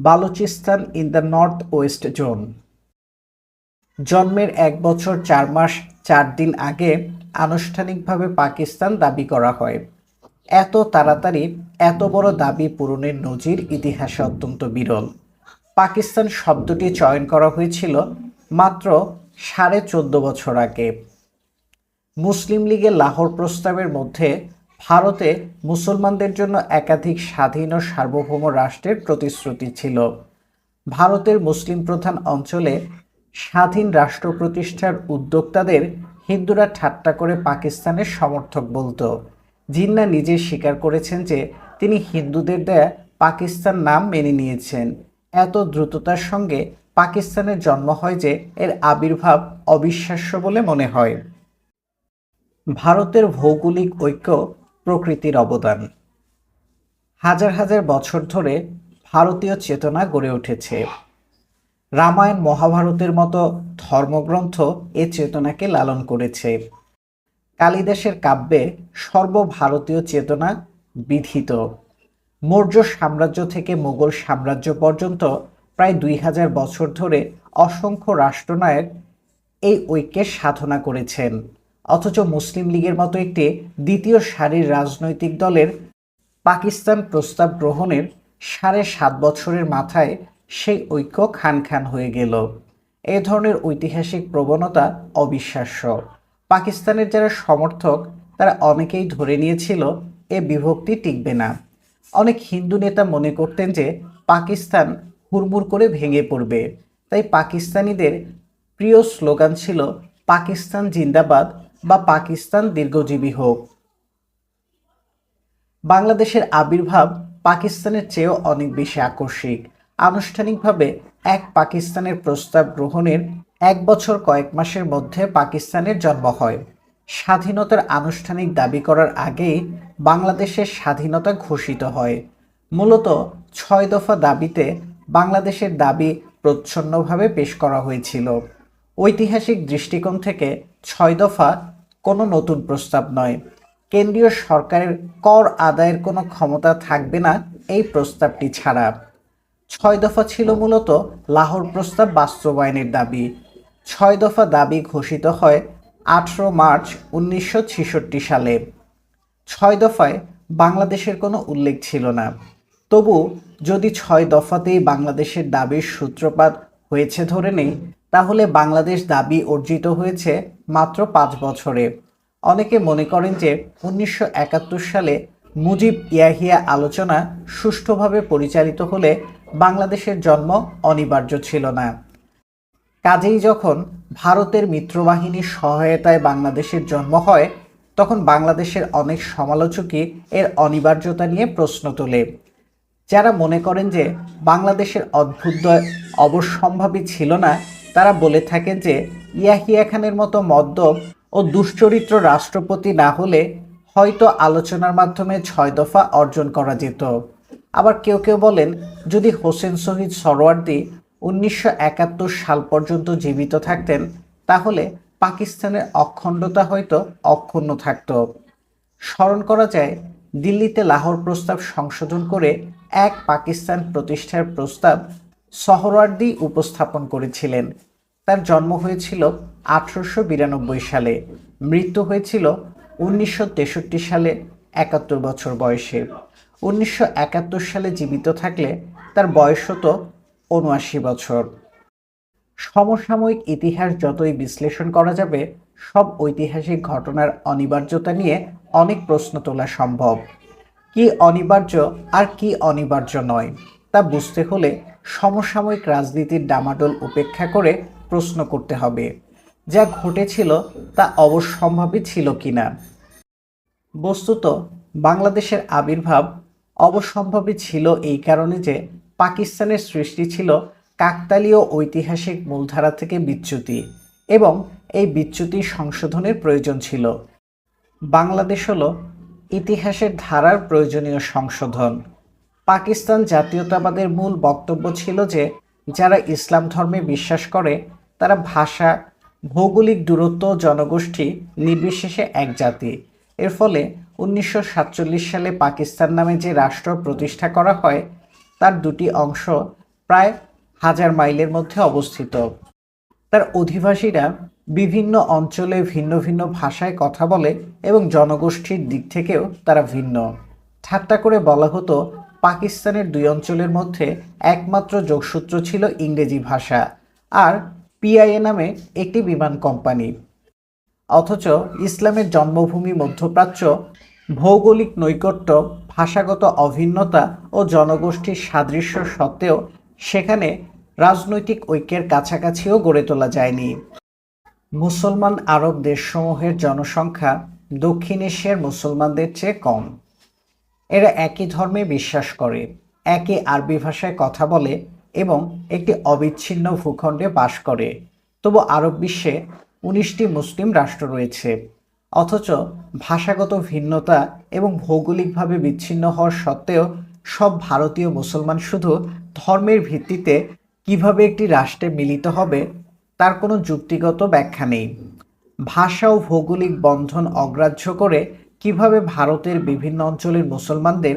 A: Balochistan in the northwest zone. জন্মের 1 বছর 4 মাস 4 দিন আগে আনুষ্ঠানিকভাবে পাকিস্তান দাবি করা হয়। এত তাড়াতাড়ি এত বড় দাবি পূরণের নজির ইতিহাসে অত্যন্ত বিরল। পাকিস্তান শব্দটি চয়ন করা হয়েছিল মাত্র 14.5 বছর আগে। মুসলিম লীগের লাহোর প্রস্তাবের মধ্যে ভারতে মুসলমানদের জন্য একাধিক স্বাধীন ও সার্বভৌম রাষ্ট্রের প্রতিশ্রুতি ছিল। ভারতের মুসলিম প্রধান অঞ্চলে স্বাধীন রাষ্ট্র প্রতিষ্ঠার উদ্যোক্তাদের হিন্দুরা ঠাট্টা করে পাকিস্তানের সমর্থক বলতো। জিন্না নিজে স্বীকার করেছেন যে তিনি হিন্দুদের দেয়া পাকিস্তান নাম মেনে নিয়েছেন। এত দ্রুততার সঙ্গে পাকিস্তানের জন্ম হয় যে এর আবির্ভাব অবিশ্বাস্য বলে মনে হয়। ভারতের ভৌগোলিক ঐক্য প্রকৃতির অবদান। হাজার হাজার বছর ধরে ভারতীয় চেতনা গড়ে উঠেছে। রামায়ণ মহাভারতের মতো ধর্মগ্রন্থ এ চেতনাকে লালন করেছে। কালিদাসের কাব্যে সর্বভারতীয় চেতনা বিধিত। মৌর্য সাম্রাজ্য থেকে মোগল সাম্রাজ্য পর্যন্ত প্রায় 2000 বছর ধরে অসংখ্য রাষ্ট্রনায়ক এই ঐক্যের সাধনা করেছেন। অথচ মুসলিম লীগের মতো একটি দ্বিতীয় সারির রাজনৈতিক দলের পাকিস্তান প্রস্তাব গ্রহণের 7.5 বছরের মাথায় সেই ঐক্য খান খান হয়ে গেল। এ ধরনের ঐতিহাসিক প্রবণতা অবিশ্বাস্য। পাকিস্তানের যারা সমর্থক তারা অনেকেই ধরে নিয়েছিল এ বিভক্তি টিকবে না। অনেক হিন্দু নেতা মনে করতেন যে পাকিস্তান হুড়মুড় করে ভেঙে পড়বে। তাই পাকিস্তানিদের প্রিয় স্লোগান ছিল পাকিস্তান জিন্দাবাদ বা পাকিস্তান দীর্ঘজীবী হোক। বাংলাদেশের আবির্ভাব পাকিস্তানের চেয়েও অনেক বেশি আকস্মিক। আনুষ্ঠানিকভাবে এক পাকিস্তানের প্রস্তাব গ্রহণের 1 বছর কয়েক মাসের মধ্যে পাকিস্তানের জন্ম হয়। স্বাধীনতার আনুষ্ঠানিক দাবি করার আগেই বাংলাদেশের স্বাধীনতা ঘোষিত হয়। মূলত 6 দফা দাবিতে বাংলাদেশের দাবি প্রচ্ছন্নভাবে পেশ করা হয়েছিল। ঐতিহাসিক দৃষ্টিকোণ থেকে 6 দফা কোনো নতুন প্রস্তাব নয়। কেন্দ্রীয় সরকারের কর আদায়ের কোনো ক্ষমতা থাকবে না এই প্রস্তাবটি ছাড়া। 6 দফা ছিল মূলত লাহোর প্রস্তাব বাস্তবায়নের দাবি। 6 দফা দাবি ঘোষিত হয় 18 মার্চ 1966 সালে। 6 দফায় বাংলাদেশের কোনো উল্লেখ ছিল না। তবু যদি 6 দফাতেই বাংলাদেশের দাবির সূত্রপাত হয়েছে ধরে নেই, তাহলে বাংলাদেশ দাবি অর্জিত হয়েছে মাত্র 5 বছরে। অনেকে মনে করেন যে 1971 সালে মুজিব ইয়াহিয়া আলোচনা সুষ্ঠুভাবে পরিচালিত হলে বাংলাদেশের জন্ম অনিবার্য ছিল না। কাজেই যখন ভারতের মিত্রবাহিনীর সহায়তায় বাংলাদেশের জন্ম হয়, তখন বাংলাদেশের অনেক সমালোচকই এর অনিবার্যতা নিয়ে প্রশ্ন তোলে। যারা মনে করেন যে বাংলাদেশের অভ্যুদয় অবশ্যম্ভাবী ছিল না, তারা বলে থাকেন যে ইয়াহিয়া খানের মতো মদ্যপ ও দুশ্চরিত্র রাষ্ট্রপতি না হলে হয়তো আলোচনার মাধ্যমে 6 দফা অর্জন করা যেত। আবার কেউ কেউ বলেন যদি হোসেন শহীদ সোহরাওয়ার্দী 1971 সাল পর্যন্ত জীবিত থাকতেন, তাহলে পাকিস্তানের অখণ্ডতা হয়তো অক্ষুণ্ণ থাকত। স্মরণ করা যায়, দিল্লিতে লাহোর প্রস্তাব সংশোধন করে এক পাকিস্তান প্রতিষ্ঠার প্রস্তাব সোহরাওয়ার্দী উপস্থাপন করেছিলেন। তার জন্ম হয়েছিল 1892 সালে, মৃত্যু হয়েছিল 1963 সালে 71 বছর বয়সে। 1971 সালে জীবিত থাকলে তার বয়স হতো 79 বছর। সমসাময়িক ইতিহাস যতই বিশ্লেষণ করা যাবে, সব ঐতিহাসিক ঘটনার অনিবার্যতা নিয়ে অনেক প্রশ্ন তোলা সম্ভব। কি অনিবার্য আর কি অনিবার্য নয় তা বুঝতে হলে সমসাময়িক রাজনীতির ডামাডোল উপেক্ষা করে প্রশ্ন করতে হবে, যা ঘটেছিল তা অবশ্যম্ভাবী ছিল কিনা। বস্তুত বাংলাদেশের আবির্ভাব অবশ্যম্ভাবী ছিল এই কারণে যে পাকিস্তানের সৃষ্টি ছিল কাকতালীয় ঐতিহাসিক মূলধারা থেকে বিচ্যুতি, এবং এই বিচ্যুতি সংশোধনের প্রয়োজন ছিল। বাংলাদেশ হলো ইতিহাসের ধারার প্রয়োজনীয় সংশোধন। পাকিস্তান জাতীয়তাবাদের মূল বক্তব্য ছিল যে যারা ইসলাম ধর্মে বিশ্বাস করে তারা ভাষা, ভৌগোলিক দূরত্ব, জনগোষ্ঠী নির্বিশেষে এক জাতি। এর ফলে 1947 সালে পাকিস্তান নামে যে রাষ্ট্র প্রতিষ্ঠা করা হয় তার দুটি অংশ প্রায় 1000 মাইলের মধ্যে অবস্থিত। তার অধিবাসীরা বিভিন্ন অঞ্চলে ভিন্ন ভিন্ন ভাষায় কথা বলে এবং জনগোষ্ঠীর দিক থেকেও তারা ভিন্ন। ঠাট্টা করে বলা হতো পাকিস্তানের দুই অঞ্চলের মধ্যে একমাত্র যোগসূত্র ছিল ইংরেজি ভাষা আর পিআইএ নামে একটি বিমান কোম্পানি। অথচ ইসলামের জন্মভূমি মধ্যপ্রাচ্য, ভৌগোলিক নৈকট্য, ভাষাগত অভিন্নতা ও জনগোষ্ঠীর সাদৃশ্য সত্ত্বেও সেখানে রাজনৈতিক ঐক্যের কাছাকাছিও গড়ে তোলা যায়নি। মুসলমান আরব দেশসমূহের জনসংখ্যা দক্ষিণ এশিয়ার মুসলমানদের চেয়ে কম। এরা একই ধর্মে বিশ্বাস করে, একই আরবি ভাষায় কথা বলে এবং একটি অবিচ্ছিন্ন ভূখণ্ডে বাস করে। তবু আরব বিশ্বে 19টি মুসলিম রাষ্ট্র রয়েছে। অথচ ভাষাগত ভিন্নতা এবং ভৌগোলিকভাবে বিচ্ছিন্ন হওয়ার সত্ত্বেও সব ভারতীয় মুসলমান শুধু ধর্মের ভিত্তিতে কিভাবে একটি রাষ্ট্রে মিলিত হবে তার কোনো যুক্তিগত ব্যাখ্যা নেই। ভাষা ও ভৌগোলিক বন্ধন অগ্রাহ্য করে কিভাবে ভারতের বিভিন্ন অঞ্চলের মুসলমানদের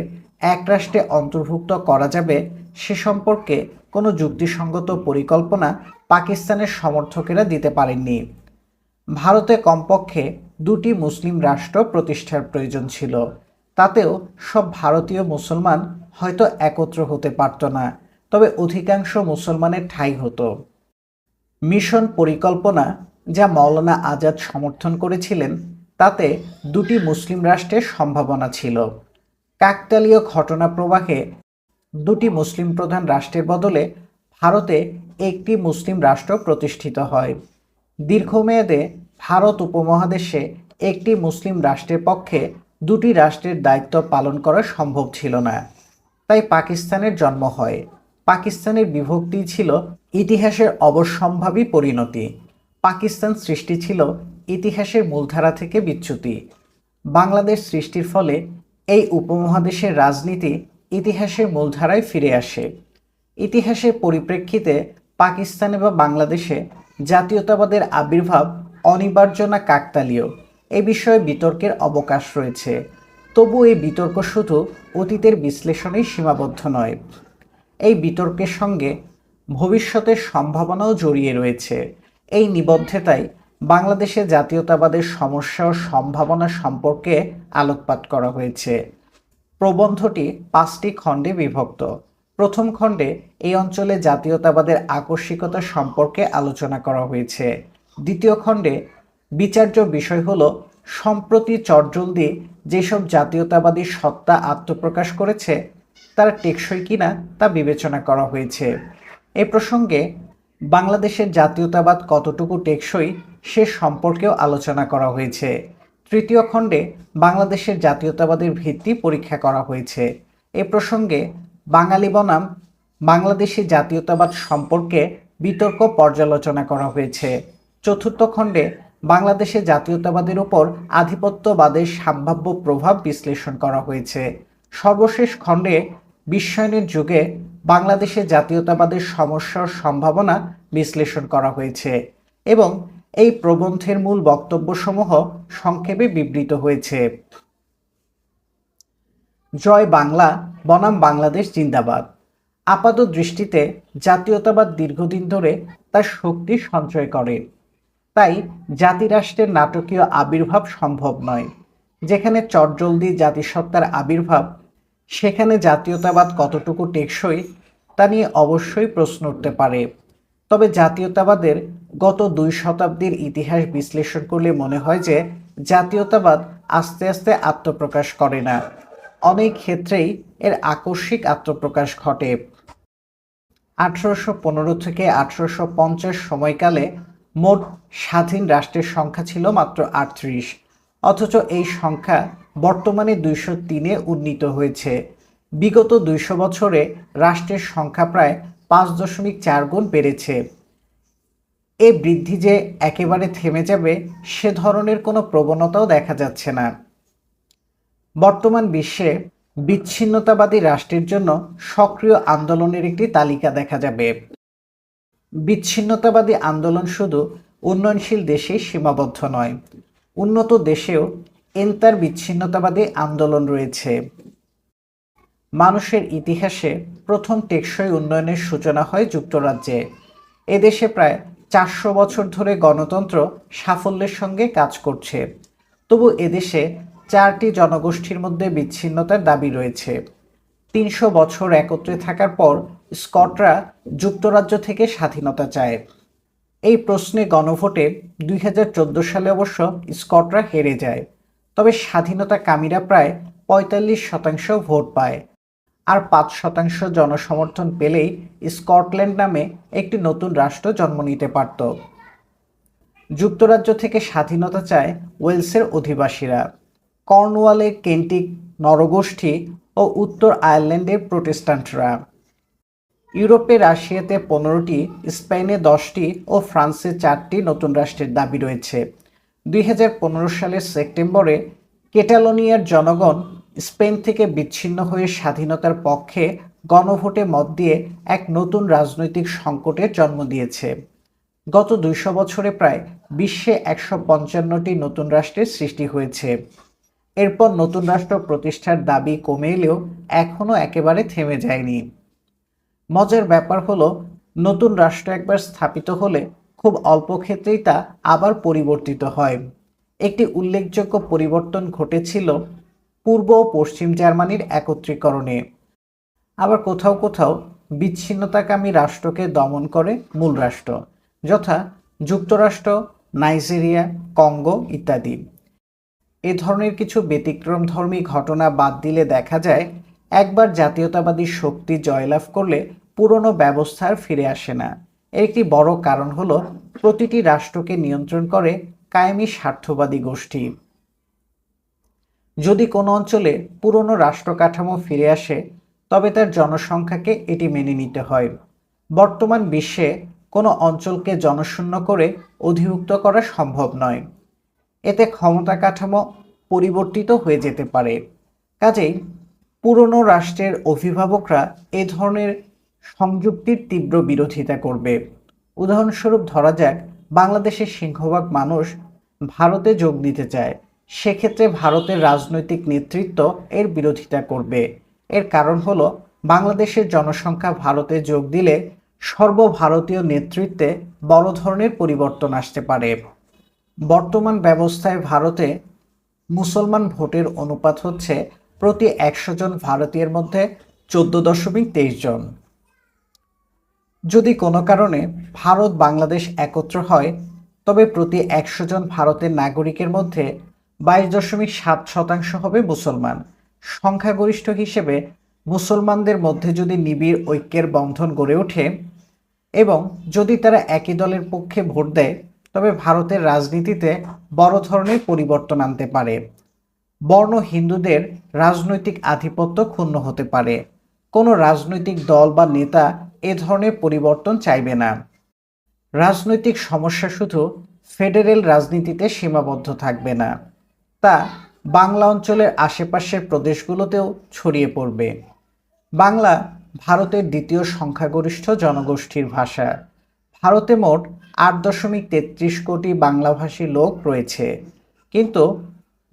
A: এক রাষ্ট্রে অন্তর্ভুক্ত করা যাবে সে সম্পর্কে কোনো যুক্তিসঙ্গত পরিকল্পনা পাকিস্তানের সমর্থকেরা দিতে পারেননি। ভারতে কমপক্ষে 2টি মুসলিম রাষ্ট্র প্রতিষ্ঠার প্রয়োজন ছিল। তাতেও সব ভারতীয় মুসলমান হয়তো একত্র হতে পারত না, তবে অধিকাংশ মুসলমানের ঠাঁই হতো। মিশন পরিকল্পনা যা মাওলানা আজাদ সমর্থন করেছিলেন তাতে 2টি মুসলিম রাষ্ট্রের সম্ভাবনা ছিল। কাকতালীয় ঘটনা প্রবাহে 2টি মুসলিম প্রধান রাষ্ট্রের বদলে ভারতে একটি মুসলিম রাষ্ট্র প্রতিষ্ঠিত হয়। দীর্ঘমেয়াদে ভারত উপমহাদেশে একটি মুসলিম রাষ্ট্রের পক্ষে 2টি রাষ্ট্রের দায়িত্ব পালন করা সম্ভব ছিল না। তাই পাকিস্তানের জন্ম হয়। পাকিস্তানের বিভক্তি ছিল ইতিহাসের অবশ্যম্ভাবী পরিণতি। পাকিস্তান সৃষ্টি ছিল ইতিহাসের মূলধারা থেকে বিচ্যুতি। বাংলাদেশ সৃষ্টির ফলে এই উপমহাদেশের রাজনীতি ইতিহাসের মূলধারায় ফিরে আসে। ইতিহাসের পরিপ্রেক্ষিতে পাকিস্তানে বা বাংলাদেশে জাতীয়তাবাদের আবির্ভাব অনিবার্য না কাকতালীয় এ বিষয়ে বিতর্কের অবকাশ রয়েছে। তবু এই বিতর্ক শুধু অতীতের বিশ্লেষণেই সীমাবদ্ধ নয়। এই বিতর্কের সঙ্গে ভবিষ্যতের সম্ভাবনাও জড়িয়ে রয়েছে। এই নিবদ্ধতায় বাংলাদেশে জাতীয়তাবাদের সমস্যা ও সম্ভাবনা সম্পর্কে আলোকপাত করা হয়েছে। প্রবন্ধটি 5টি খণ্ডে বিভক্ত। প্রথম খণ্ডে এই অঞ্চলে জাতীয়তাবাদের আকস্মিকতা সম্পর্কে আলোচনা করা হয়েছে। দ্বিতীয় খণ্ডে বিচার্য বিষয় হলো সম্প্রতি চটজলদি যেসব জাতীয়তাবাদী সত্তা আত্মপ্রকাশ করেছে তারা টেকসই কিনা তা বিবেচনা করা হয়েছে। এ প্রসঙ্গে বাংলাদেশের জাতীয়তাবাদ কতটুকু টেকসই সে সম্পর্কেও আলোচনা করা হয়েছে। তৃতীয় খণ্ডে বাংলাদেশের জাতীয়তাবাদের ভিত্তি পরীক্ষা করা হয়েছে। এ প্রসঙ্গে বাঙালি বনাম বাংলাদেশি জাতীয়তাবাদ সম্পর্কে বিতর্ক পর্যালোচনা করা হয়েছে। চতুর্থ খণ্ডে বাংলাদেশের জাতীয়তাবাদের উপর আধিপত্যবাদের সম্ভাব্য প্রভাব বিশ্লেষণ করা হয়েছে। সর্বশেষ খণ্ডে বিশ্বায়নের যুগে বাংলাদেশের জাতীয়তাবাদের সমস্যা ও সম্ভাবনা বিশ্লেষণ করা হয়েছে এবং এই প্রবন্ধের মূল বক্তব্যসমূহ সংক্ষেপে বিবৃত হয়েছে। জয় বাংলা বনাম বাংলাদেশ জিন্দাবাদ। আপাত দৃষ্টিতে জাতীয়তাবাদ দীর্ঘদিন ধরে তার শক্তি সঞ্চয় করে, তাই জাতিরাষ্ট্রের নাটকীয় আবির্ভাব সম্ভব নয়। যেখানে চটজলদি জাতিসত্তার আবির্ভাব, সেখানে জাতীয়তাবাদ কতটুকু টেকসই তা নিয়ে অবশ্যই প্রশ্ন উঠতে পারে। তবে জাতীয়তাবাদের গত 2 শতাব্দীর ইতিহাস বিশ্লেষণ করলে মনে হয় যে জাতীয়তাবাদ আস্তে আস্তে আত্মপ্রকাশ করে না, অনেক ক্ষেত্রেই এর আকস্মিক আত্মপ্রকাশ ঘটে। 1815 থেকে 1850 সময়কালে মোট স্বাধীন রাষ্ট্রের সংখ্যা ছিল মাত্র 38, অথচ এই সংখ্যা বর্তমানে 203-এ উন্নীত হয়েছে। বিগত 200 বছরে রাষ্ট্রের সংখ্যা প্রায় 5.4 গুণ বেড়েছে। এই বৃদ্ধি যে একেবারে থেমে যাবে সে ধরনের কোনো প্রবণতাও দেখা যাচ্ছে না। বর্তমান বিশ্বে বিচ্ছিন্নতাবাদী রাষ্ট্রের জন্য সক্রিয় আন্দোলনের একটি তালিকা দেখা যাবে। বিচ্ছিন্নতাবাদী আন্দোলন শুধু উন্নয়নশীল দেশেই সীমাবদ্ধ নয়, উন্নত দেশেও এন্তার বিচ্ছিন্নতাবাদী আন্দোলন রয়েছে। মানুষের ইতিহাসে প্রথম টেকসই উন্নয়নের সূচনা হয় যুক্তরাজ্যে। এদেশে প্রায় 400 বছর ধরে গণতন্ত্র সাফল্যের সঙ্গে কাজ করছে। তবু এদেশে 4টি জনগোষ্ঠীর মধ্যে বিচ্ছিন্নতার দাবি রয়েছে। 300 বছর একত্রে থাকার পর স্কটরা যুক্তরাজ্য থেকে স্বাধীনতা চায়। এই প্রশ্নে গণভোটে 2014 সালে অবশ্য স্কটরা হেরে যায়। তবে স্বাধীনতাকামীরা প্রায় 45% ভোট পায়। আর 5% জনসমর্থন পেলেই স্কটল্যান্ড নামে একটি নতুন রাষ্ট্র জন্ম নিতে পারত। যুক্তরাজ্য থেকে স্বাধীনতা চায় ওয়েলসের অধিবাসীরা, কর্নওয়ালের কেন্টিক নরগোষ্ঠী ও উত্তর আয়ারল্যান্ডের প্রোটেস্ট্যান্টরা। ইউরোপে রাশিয়াতে 15টি, স্পেনে 10টি ও ফ্রান্সে 4টি নতুন রাষ্ট্রের দাবি রয়েছে। 2015 সালের সেপ্টেম্বরে ক্যাটালোনিয়ার জনগণ স্পেন থেকে বিচ্ছিন্ন হয়ে স্বাধীনতার পক্ষে গণভোটে মত দিয়ে এক নতুন রাজনৈতিক সংকটের জন্ম দিয়েছে। গত 200 বছরে প্রায় বিশ্বে 155টি নতুন রাষ্ট্রের সৃষ্টি হয়েছে। এরপর নতুন রাষ্ট্র প্রতিষ্ঠার দাবি কমে এলেও এখনও একেবারে থেমে যায়নি। মজার ব্যাপার হলো, নতুন রাষ্ট্র একবার স্থাপিত হলে খুব অল্প ক্ষেত্রেই তা আবার পরিবর্তিত হয়। একটি উল্লেখযোগ্য পরিবর্তন ঘটেছিল পূর্ব ও পশ্চিম জার্মানির একত্রীকরণে। আবার কোথাও কোথাও বিচ্ছিন্নতাকামী রাষ্ট্রকে দমন করে মূল রাষ্ট্র, যথা যুক্তরাষ্ট্র, নাইজেরিয়া, কঙ্গো ইত্যাদি। এ ধরনের কিছু ব্যতিক্রমধর্মী ঘটনা বাদ দিলে দেখা যায়, একবার জাতীয়তাবাদী শক্তি জয়লাভ করলে পুরনো ব্যবস্থা আর ফিরে আসে না। এর একটি বড় কারণ হলো প্রতিটি রাষ্ট্রকে নিয়ন্ত্রণ করে কায়েমি স্বার্থবাদী গোষ্ঠী। যদি কোনো অঞ্চলে পুরনো রাষ্ট্র কাঠামো ফিরে আসে তবে তার জনসংখ্যাকে এটি মেনে নিতে হয়। বর্তমান বিশ্বে কোনো অঞ্চলকে জনশূন্য করে অধিভুক্ত করা সম্ভব নয়। এতে ক্ষমতা কাঠামো পরিবর্তিত হয়ে যেতে পারে। কাজেই পুরনো রাষ্ট্রের অভিভাবকরা এ ধরনের সংযুক্তির তীব্র বিরোধিতা করবে। উদাহরণস্বরূপ ধরা যাক, বাংলাদেশের সিংহভাগ মানুষ ভারতে যোগ দিতে চায়। সেক্ষেত্রে ভারতের রাজনৈতিক নেতৃত্ব এর বিরোধিতা করবে। এর কারণ হলো, বাংলাদেশের জনসংখ্যা ভারতে যোগ দিলে সর্বভারতীয় নেতৃত্বে বড় ধরনের পরিবর্তন আসতে পারে। বর্তমান ব্যবস্থায় ভারতে মুসলমান ভোটের অনুপাত হচ্ছে প্রতি 100 জন ভারতীয়ের মধ্যে 14.23 জন। যদি কোনো কারণে ভারত বাংলাদেশ একত্র হয় তবে প্রতি 100 জন ভারতের নাগরিকের মধ্যে 22.7% হবে মুসলমান। সংখ্যাগরিষ্ঠ হিসেবে মুসলমানদের মধ্যে যদি নিবিড় ঐক্যের বন্ধন গড়ে ওঠে এবং যদি তারা একই দলের পক্ষে ভোট দেয় তবে ভারতের রাজনীতিতে বড় ধরনের পরিবর্তন আনতে পারে। বর্ণ হিন্দুদের রাজনৈতিক আধিপত্য ক্ষুণ্ণ হতে পারে। কোনো রাজনৈতিক দল বা নেতা এ ধরনের পরিবর্তন চাইবে না। রাজনৈতিক সমস্যা শুধু ফেডারেল রাজনীতিতে সীমাবদ্ধ থাকবে না, তা বাংলা অঞ্চলের আশেপাশের প্রদেশগুলোতেও ছড়িয়ে পড়বে। বাংলা ভারতের দ্বিতীয় সংখ্যাগরিষ্ঠ জনগোষ্ঠীর ভাষা। ভারতে মোট 8.33 কোটি বাংলাভাষী লোক রয়েছে, কিন্তু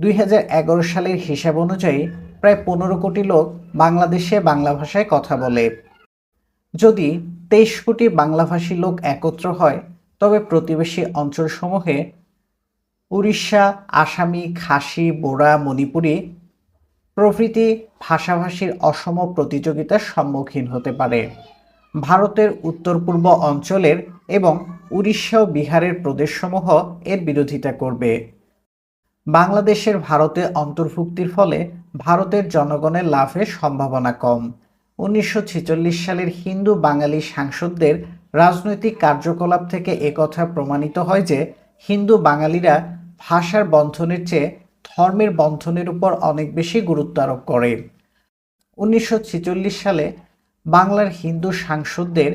A: 2011 সালের হিসাব অনুযায়ী প্রায় 15 কোটি লোক বাংলাদেশে বাংলা ভাষায় কথা বলে। যদি 23 কোটি বাংলাভাষী লোক একত্র হয় তবে প্রতিবেশী অঞ্চলসমূহে উড়িষ্যা, আসামি, খাসি, বোরা, মণিপুরী প্রভৃতি ভাষাভাষীর অসম প্রতিযোগিতার সম্মুখীন হতে পারে। ভারতের উত্তর পূর্ব অঞ্চলের এবং উড়িষ্যা ও বিহারের প্রদেশসমূহ এর বিরোধিতা করবে। বাংলাদেশের ভারতে অন্তর্ভুক্তির ফলে ভারতের জনগণের লাভের সম্ভাবনা কম। 1946 সালের হিন্দু বাঙালি সাংসদদের রাজনৈতিক কার্যকলাপ থেকে একথা প্রমাণিত হয় যে হিন্দু বাঙালিরা ভাষার বন্ধনের চেয়ে ধর্মের বন্ধনের উপর অনেক বেশি গুরুত্ব আরোপ করে। 1946 সালে বাংলার হিন্দু সাংসদদের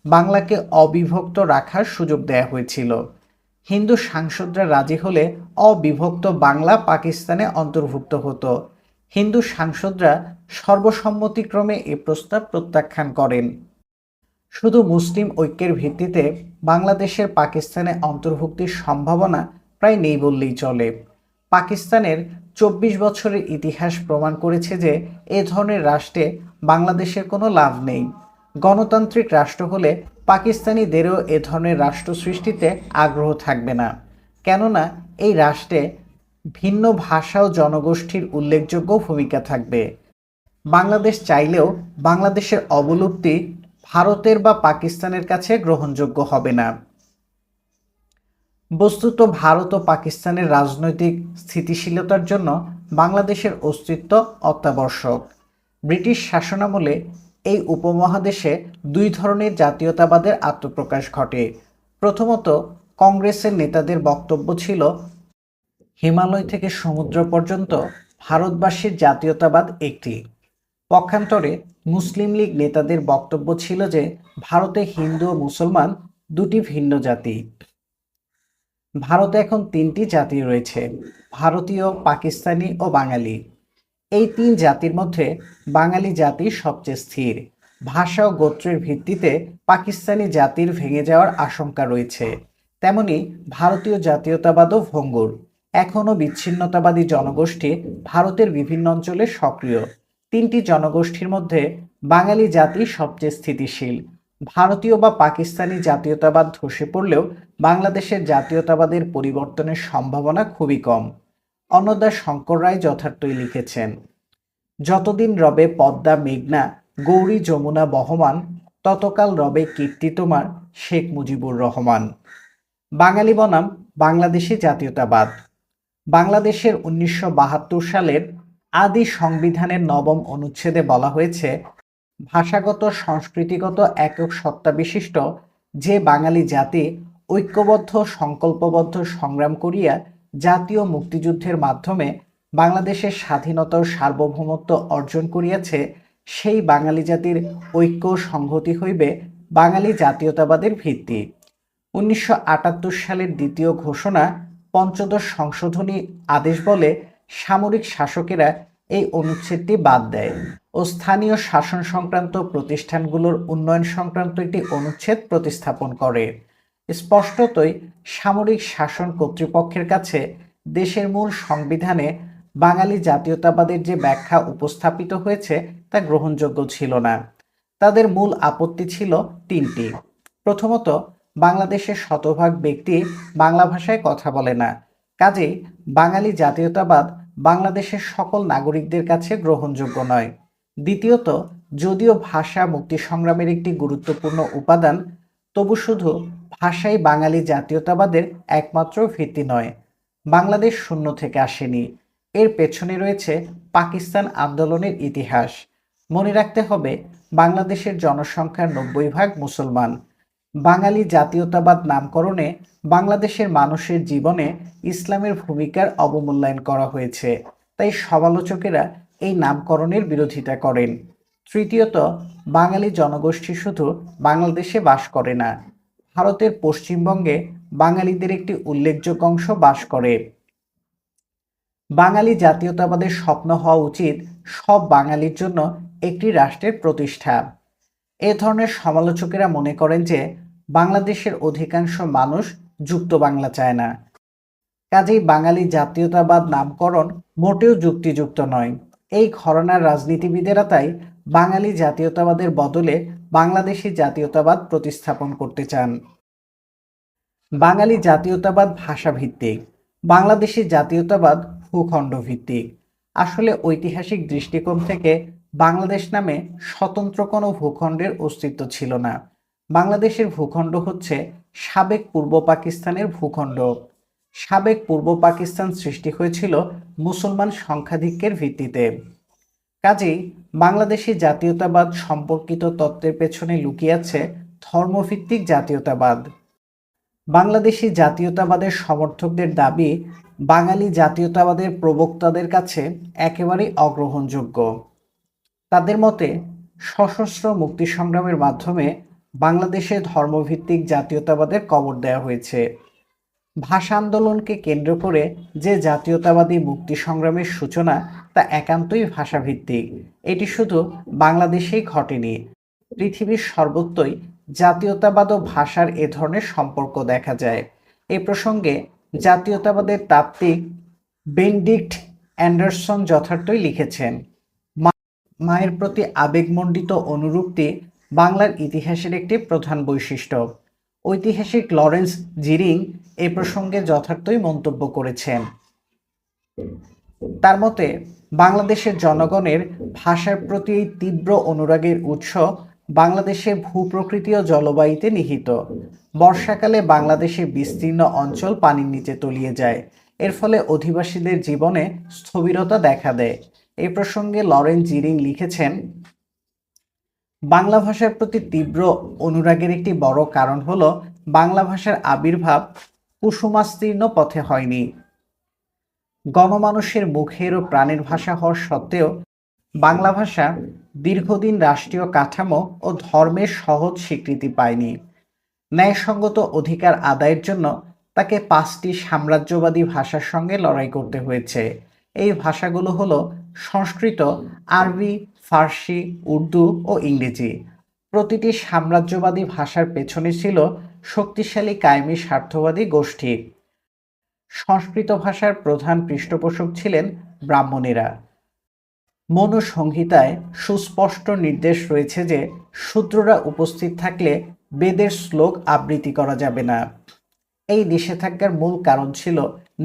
A: বাংলাকে অবিভক্ত রাখার সুযোগ দেয়া হয়েছিল। হিন্দু সাংসদরা রাজি হলে অবিভক্ত বাংলা পাকিস্তানে অন্তর্ভুক্ত হতো। হিন্দু সাংসদরা সর্বসম্মতিক্রমে এ প্রস্তাব প্রত্যাখ্যান করেন। শুধু মুসলিম ঐক্যের ভিত্তিতে বাংলাদেশের পাকিস্তানে অন্তর্ভুক্তির সম্ভাবনা প্রায় নেই বললেই চলে। পাকিস্তানের 24 বছরের ইতিহাস প্রমাণ করেছে যে এ ধরনের রাষ্ট্রে বাংলাদেশের কোনো লাভ নেই। গণতান্ত্রিক রাষ্ট্র হলে পাকিস্তানিদেরও এ ধরনের রাষ্ট্র সৃষ্টিতে আগ্রহ থাকবে না, কেননা এই রাষ্ট্রে ভিন্ন ভাষা ও জনগোষ্ঠীর উল্লেখযোগ্য ভূমিকা থাকবে। বাংলাদেশ চাইলেও বাংলাদেশের অবলুপ্তি ভারতের বা পাকিস্তানের কাছে গ্রহণযোগ্য হবে না। বস্তুত ভারত ও পাকিস্তানের রাজনৈতিক স্থিতিশীলতার জন্য বাংলাদেশের অস্তিত্ব অত্যাবশ্যক। ব্রিটিশ শাসনামলে এই উপমহাদেশে দুই ধরনের জাতীয়তাবাদের আত্মপ্রকাশ ঘটে। প্রথমত, কংগ্রেসের নেতাদের বক্তব্য ছিল হিমালয় থেকে সমুদ্র পর্যন্ত ভারতবাসীর জাতীয়তাবাদ একটি। পক্ষান্তরে মুসলিম লীগ নেতাদের বক্তব্য ছিল যে ভারতে হিন্দু ও মুসলমান দুটি ভিন্ন জাতি। ভারতে এখন তিনটি জাতি রয়েছে: ভারতীয়, পাকিস্তানি ও বাঙালি। এই তিন জাতির মধ্যে বাঙালি জাতি সবচেয়ে স্থির। ভাষা ও গোত্রের ভিত্তিতে পাকিস্তানি জাতির ভেঙে যাওয়ার আশঙ্কা রয়েছে। তেমনি ভারতীয় জাতীয়তাবাদও ভঙ্গুর। এখনও বিচ্ছিন্নতাবাদী জনগোষ্ঠী ভারতের বিভিন্ন অঞ্চলে সক্রিয়। তিনটি জনগোষ্ঠীর মধ্যে বাঙালি জাতি সবচেয়ে স্থিতিশীল। ভারতীয় বা পাকিস্তানি জাতীয়তাবাদ ধসে পড়লেও বাংলাদেশের জাতীয়তাবাদের পরিবর্তনের সম্ভাবনা খুবই কম। অন্নদা শঙ্কর রায় যথার্থই লিখেছেন, যতদিন রবে পদ্মা মেঘনা গৌরী যমুনা বহমান, ততকাল রবে কীর্তি তোমার শেখ মুজিবুর রহমান। বাঙালি বনাম বাংলাদেশি জাতীয়তাবাদ। বাংলাদেশের 1972 সালের আদি সংবিধানের 9ম অনুচ্ছেদে বলা হয়েছে, ভাষাগত সংস্কৃতিগত একক সত্তা বিশিষ্ট যে বাঙালি জাতি ঐক্যবদ্ধ সংকল্পবদ্ধ সংগ্রাম করিয়া জাতীয় মুক্তিযুদ্ধের মাধ্যমে বাংলাদেশের স্বাধীনতা ও সার্বভৌমত্ব অর্জন করিয়াছে, সেই বাঙালি জাতির ঐক্য সংহতি হইবে বাঙালি জাতীয়তাবাদের ভিত্তি। 1978 সালের দ্বিতীয় ঘোষণা পঞ্চদশ সংশোধনী আদেশ বলে সামরিক শাসকেরা এই অনুচ্ছেদটি বাদ দেয় ও স্থানীয় শাসন সংক্রান্ত প্রতিষ্ঠানগুলোর উন্নয়ন সংক্রান্ত একটি অনুচ্ছেদ প্রতিস্থাপন করে। স্পষ্টতই সামরিক শাসন কর্তৃপক্ষের কাছে দেশের মূল সংবিধানে বাঙালি জাতীয়তাবাদের যে ব্যাখ্যা উপস্থাপিত হয়েছে তা গ্রহণযোগ্য ছিল না। তাদের মূল আপত্তি ছিল তিনটি। প্রথমত, বাংলাদেশের শতভাগ ব্যক্তি বাংলা ভাষায় কথা বলে না, কাজেই বাঙালি জাতীয়তাবাদ বাংলাদেশের সকল নাগরিকদের কাছে গ্রহণযোগ্য নয়। দ্বিতীয়ত, যদিও ভাষা মুক্তি সংগ্রামের একটি গুরুত্বপূর্ণ উপাদান, তবু শুধু ভাষাই বাঙালি জাতীয়তাবাদের একমাত্র ভিত্তি নয়। বাংলাদেশ শূন্য থেকে আসেনি, এর পেছনে রয়েছে পাকিস্তান আন্দোলনের ইতিহাস। মনে রাখতে হবে, বাংলাদেশের জনসংখ্যার 90% মুসলমান। বাঙালি জাতীয়তাবাদ নামকরণে বাংলাদেশের মানুষের জীবনে ইসলামের ভূমিকার অবমূল্যায়ন করা হয়েছে, তাই সমালোচকেরা এই নামকরণের বিরোধিতা করেন। তৃতীয়ত, বাঙালি জনগোষ্ঠী শুধু বাংলাদেশে বাস করে না, ভারতের পশ্চিমবঙ্গে বাঙালিদের একটি উল্লেখযোগ্য অংশ বাস করে। বাঙালি জাতীয়তাবাদের স্বপ্ন হওয়া উচিত সব বাঙালির জন্য একটি রাষ্ট্রের প্রতিষ্ঠা। এ ধরনের সমালোচকেরা মনে করেন যে বাংলাদেশের অধিকাংশ মানুষ যুক্ত বাংলা চায় না, কাজেই বাঙালি জাতীয়তাবাদ নামকরণ মোটেও যুক্তিযুক্ত নয়। এই ঘরানার রাজনীতিবিদেরা তাই বাঙালি জাতীয়তাবাদের বদলে বাংলাদেশি জাতীয়তাবাদ প্রতিস্থাপন করতে চান। বাঙালি জাতীয়তাবাদ ভাষাভিত্তিক, বাংলাদেশি জাতীয়তাবাদ ভূখণ্ড ভিত্তিক। আসলে ঐতিহাসিক দৃষ্টিকোণ থেকে বাংলাদেশ নামে স্বতন্ত্র কোনো ভূখণ্ডের অস্তিত্ব ছিল না। বাংলাদেশের ভূখণ্ড হচ্ছে সাবেক পূর্ব পাকিস্তানের ভূখণ্ড। সাবেক পূর্ব পাকিস্তান সৃষ্টি হয়েছিল মুসলমান সংখ্যাধিক্যের ভিত্তিতে। কাজেই বাংলাদেশি জাতীয়তাবাদ সম্পর্কিত তত্ত্বের পেছনে লুকিয়ে আছে ধর্মভিত্তিক জাতীয়তাবাদ। বাংলাদেশি জাতীয়তাবাদের সমর্থকদের দাবি, বাঙালি জাতীয়তাবাদের প্রবক্তাদের কাছে একেবারেই অগ্রহণযোগ্য। তাদের মতে সশস্ত্র মুক্তি সংগ্রামের মাধ্যমে বাংলাদেশে ধর্মভিত্তিক জাতীয়তাবাদের কবর দেওয়া হয়েছে। ভাষা আন্দোলনকে কেন্দ্র করে যে জাতীয়তাবাদী মুক্তি সংগ্রামের সূচনা তা একান্তই ভাষাভিত্তিক। এটি শুধু বাংলাদেশেই ঘটেনি, পৃথিবীর সর্বত্রই জাতীয়তাবাদ ও ভাষার এ ধরনের সম্পর্ক দেখা যায়। এ প্রসঙ্গে জাতীয়তাবাদের তাত্ত্বিক বেনেডিক্ট অ্যান্ডারসন যথার্থই লিখেছেন, মায়ের প্রতি আবেগমণ্ডিত অনুরক্তি বাংলার ইতিহাসের একটি প্রধান বৈশিষ্ট্য। ঐতিহাসিক লরেন্স জিরিং এ প্রসঙ্গে যথার্থই মন্তব্য করেছেন। তার মতে বাংলাদেশের জনগণের ভাষার প্রতি এই তীব্র অনুরাগের উৎস বাংলাদেশের ভূপ্রকৃতি ও জলবায়ুতে নিহিত। বর্ষাকালে বাংলাদেশের বিস্তীর্ণ অঞ্চল পানির নিচে তলিয়ে যায়। এর ফলে অধিবাসীদের জীবনে স্থবিরতা দেখা দেয়। এই প্রসঙ্গে লরেন্স জিরিং লিখেছেন, বাংলা ভাষার প্রতি তীব্র অনুরাগের একটি বড় কারণ হলো বাংলা ভাষার আবির্ভাব কুসুমাস্তীর্ণ পথে হয়নি। গণমানুষের মুখের ও প্রাণের ভাষা হওয়া সত্ত্বেও বাংলা ভাষা দীর্ঘদিন রাষ্ট্রীয় কাঠামো ও ধর্মের সহজ স্বীকৃতি পায়নি। ন্যায়সঙ্গত অধিকার আদায়ের জন্য তাকে 5টি সাম্রাজ্যবাদী ভাষার সঙ্গে লড়াই করতে হয়েছে। এই ভাষাগুলো হলো সংস্কৃত, আরবি, ফার্সি, উর্দু ও ইংরেজি। প্রতিটি সাম্রাজ্যবাদী ভাষার পেছনে ছিল শক্তিশালী কায়েমি স্বার্থবাদী গোষ্ঠী। সংস্কৃত ভাষার প্রধান পৃষ্ঠপোষক ছিলেন ব্রাহ্মণেরা। মনুসংহিতায় সুস্পষ্ট নির্দেশ রয়েছে যে শূদ্ররা উপস্থিত থাকলে বেদের শ্লোক আবৃত্তি করা যাবে না। এই নিষেধাজ্ঞার মূল কারণ ছিল